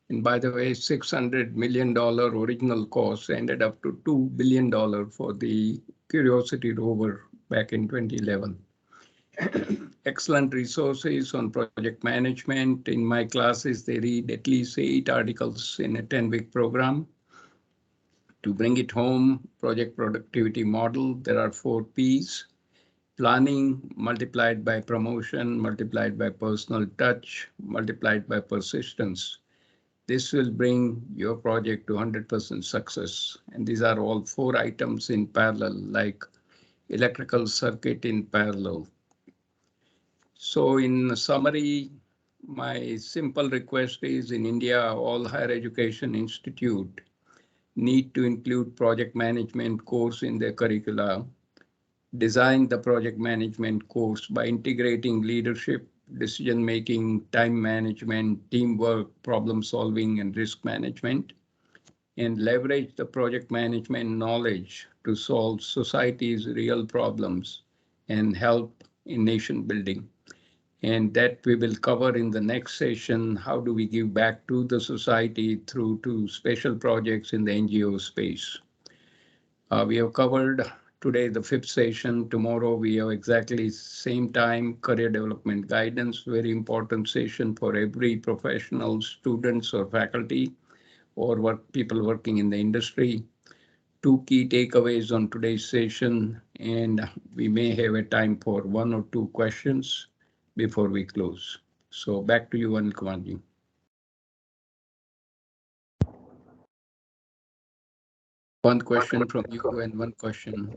[SPEAKER 1] And by the way, $600 million original cost ended up to $2 billion for the Curiosity rover back in 2011. Excellent resources on project management. In my classes, they read at least 8 articles in a 10-week program. To bring it home, project productivity model, there are 4 Ps. Planning multiplied by promotion, multiplied by personal touch, multiplied by persistence. This will bring your project to 100% success. And these are all 4 items in parallel, like electrical circuit in parallel. So in summary, my simple request is in India, all higher education institute need to include project management course in their curricula. Design the project management course by integrating leadership, decision-making, time management, teamwork, problem solving, and risk management, and leverage the project management knowledge to solve society's real problems and help in nation building. And that we will cover in the next session. How do we give back to the society through to special projects in the NGO space? We have covered today the 5th session. Tomorrow we have exactly same time, career development guidance, very important session for every professional, students or faculty, or people working in the industry. 2 key takeaways on today's session, and we may have a time for 1 or 2 questions before we close. So back to you, Anil Kumarji. One question from you and one question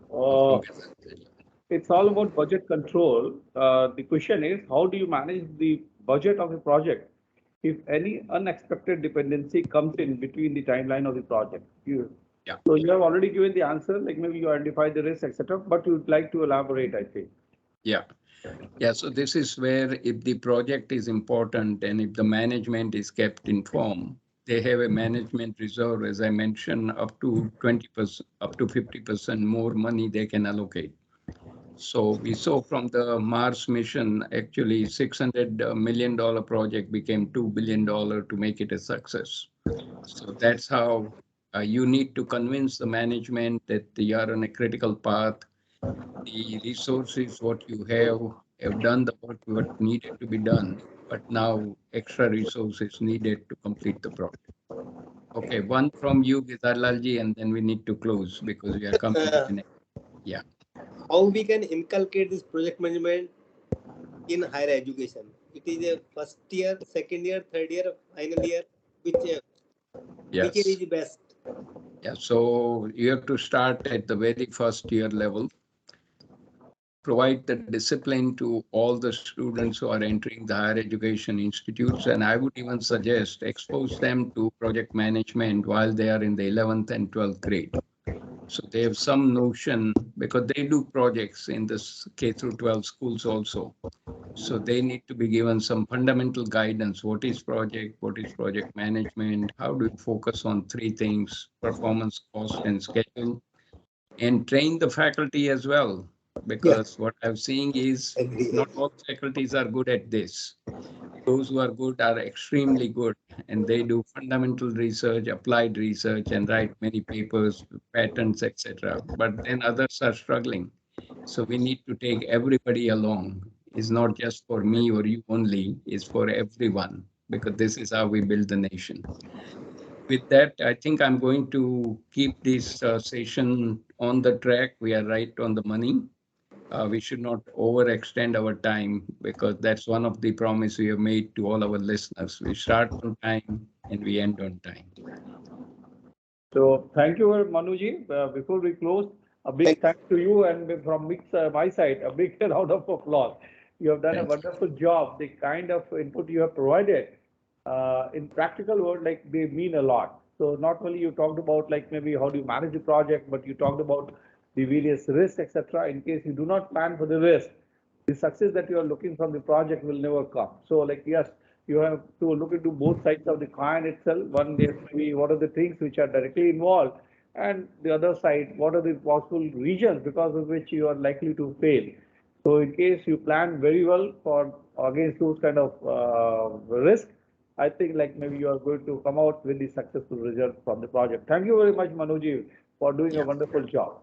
[SPEAKER 1] from
[SPEAKER 2] It's all about budget control. The question is, how do you manage the budget of a project if any unexpected dependency comes in between the timeline of the project? So you have already given the answer, like maybe you identify the risk, etc., but you'd like to elaborate, I think.
[SPEAKER 1] Yeah, so this is where if the project is important and if the management is kept informed, they have a management reserve, as I mentioned, up to 20%, up to 50% more money they can allocate. So we saw from the Mars mission, actually $600 million project became $2 billion to make it a success. So that's how you need to convince the management that they are on a critical path. The resources, what you have done the work what needed to be done, but now extra resources needed to complete the project. Okay, one from you, Gizarlalji, and then we need to close because we are coming to the next. Yeah.
[SPEAKER 3] How we can inculcate this project management in higher education? It is a first year, second year, third year, final year. Which year is the best?
[SPEAKER 1] Yeah, so you have to start at the very first year level. Provide the discipline to all the students who are entering the higher education institutes. And I would even suggest expose them to project management while they are in the 11th and 12th grade. So they have some notion because they do projects in this K through 12 schools also. So they need to be given some fundamental guidance. What is project management? How do you focus on 3 things, performance, cost, and schedule? And train the faculty as well. Because what I'm seeing is not all faculties are good at this. Those who are good are extremely good, and they do fundamental research, applied research, and write many papers, patents, etc. But then others are struggling. So we need to take everybody along. It's not just for me or you only, it's for everyone, because this is how we build the nation. With that, I think I'm going to keep this session on the track. We are right on the money. We should not overextend our time because that's one of the promises we have made to all our listeners. We start on time and we end on time.
[SPEAKER 2] So thank you, Manuji. Before we close, a big thanks to you, and from my side, a big round of applause. You have done a wonderful job. The kind of input you have provided in practical world, like they mean a lot. So not only you talked about like maybe how do you manage the project, but you talked about the various risks, etc. In case you do not plan for the risk, the success that you are looking from the project will never come. So like, yes, you have to look into both sides of the coin itself. One is maybe what are the things which are directly involved, and the other side, what are the possible regions because of which you are likely to fail. So in case you plan very well for against those kind of risk, I think like maybe you are going to come out with the successful result from the project. Thank you very much, Manuji, for doing a wonderful job.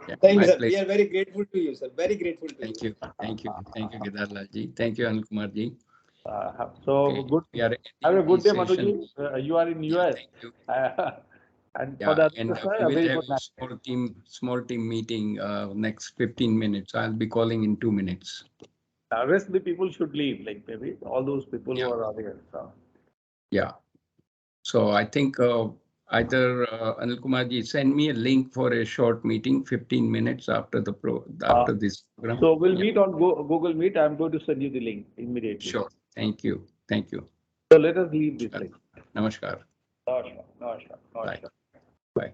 [SPEAKER 1] Yeah,
[SPEAKER 3] Thank
[SPEAKER 1] my
[SPEAKER 3] you, sir.
[SPEAKER 1] pleasure.
[SPEAKER 3] We are very grateful to you, sir. Very grateful to
[SPEAKER 1] Thank
[SPEAKER 3] you.
[SPEAKER 1] you. Thank you. Thank you, Kedarlal ji. Thank you, Anil Kumar ji.
[SPEAKER 2] So
[SPEAKER 1] Okay,
[SPEAKER 2] good.
[SPEAKER 1] we are
[SPEAKER 2] Have a
[SPEAKER 1] ending
[SPEAKER 2] good day,
[SPEAKER 1] the session.
[SPEAKER 2] Manuji. You are in
[SPEAKER 1] Yeah,
[SPEAKER 2] US.
[SPEAKER 1] thank you.
[SPEAKER 2] And for
[SPEAKER 1] Yeah,
[SPEAKER 2] the
[SPEAKER 1] and
[SPEAKER 2] others, sir,
[SPEAKER 1] we
[SPEAKER 2] a
[SPEAKER 1] will
[SPEAKER 2] very
[SPEAKER 1] have
[SPEAKER 2] good
[SPEAKER 1] a
[SPEAKER 2] night.
[SPEAKER 1] small team meeting next 15 minutes. I'll be calling in 2 minutes.
[SPEAKER 2] Rest the people should leave, like maybe all those people who are there. So.
[SPEAKER 1] Yeah. So I think either Anil Kumar ji send me a link for a short meeting, 15 minutes after this program.
[SPEAKER 2] So we'll
[SPEAKER 1] Yeah.
[SPEAKER 2] meet on Google Meet. I'm going to send you the link immediately.
[SPEAKER 1] Sure. Thank you. Thank you.
[SPEAKER 2] So let us leave this thing.
[SPEAKER 1] Namaskar.
[SPEAKER 2] Namaskar. Namaskar.
[SPEAKER 1] Bye.
[SPEAKER 2] Namaskar.
[SPEAKER 1] Bye.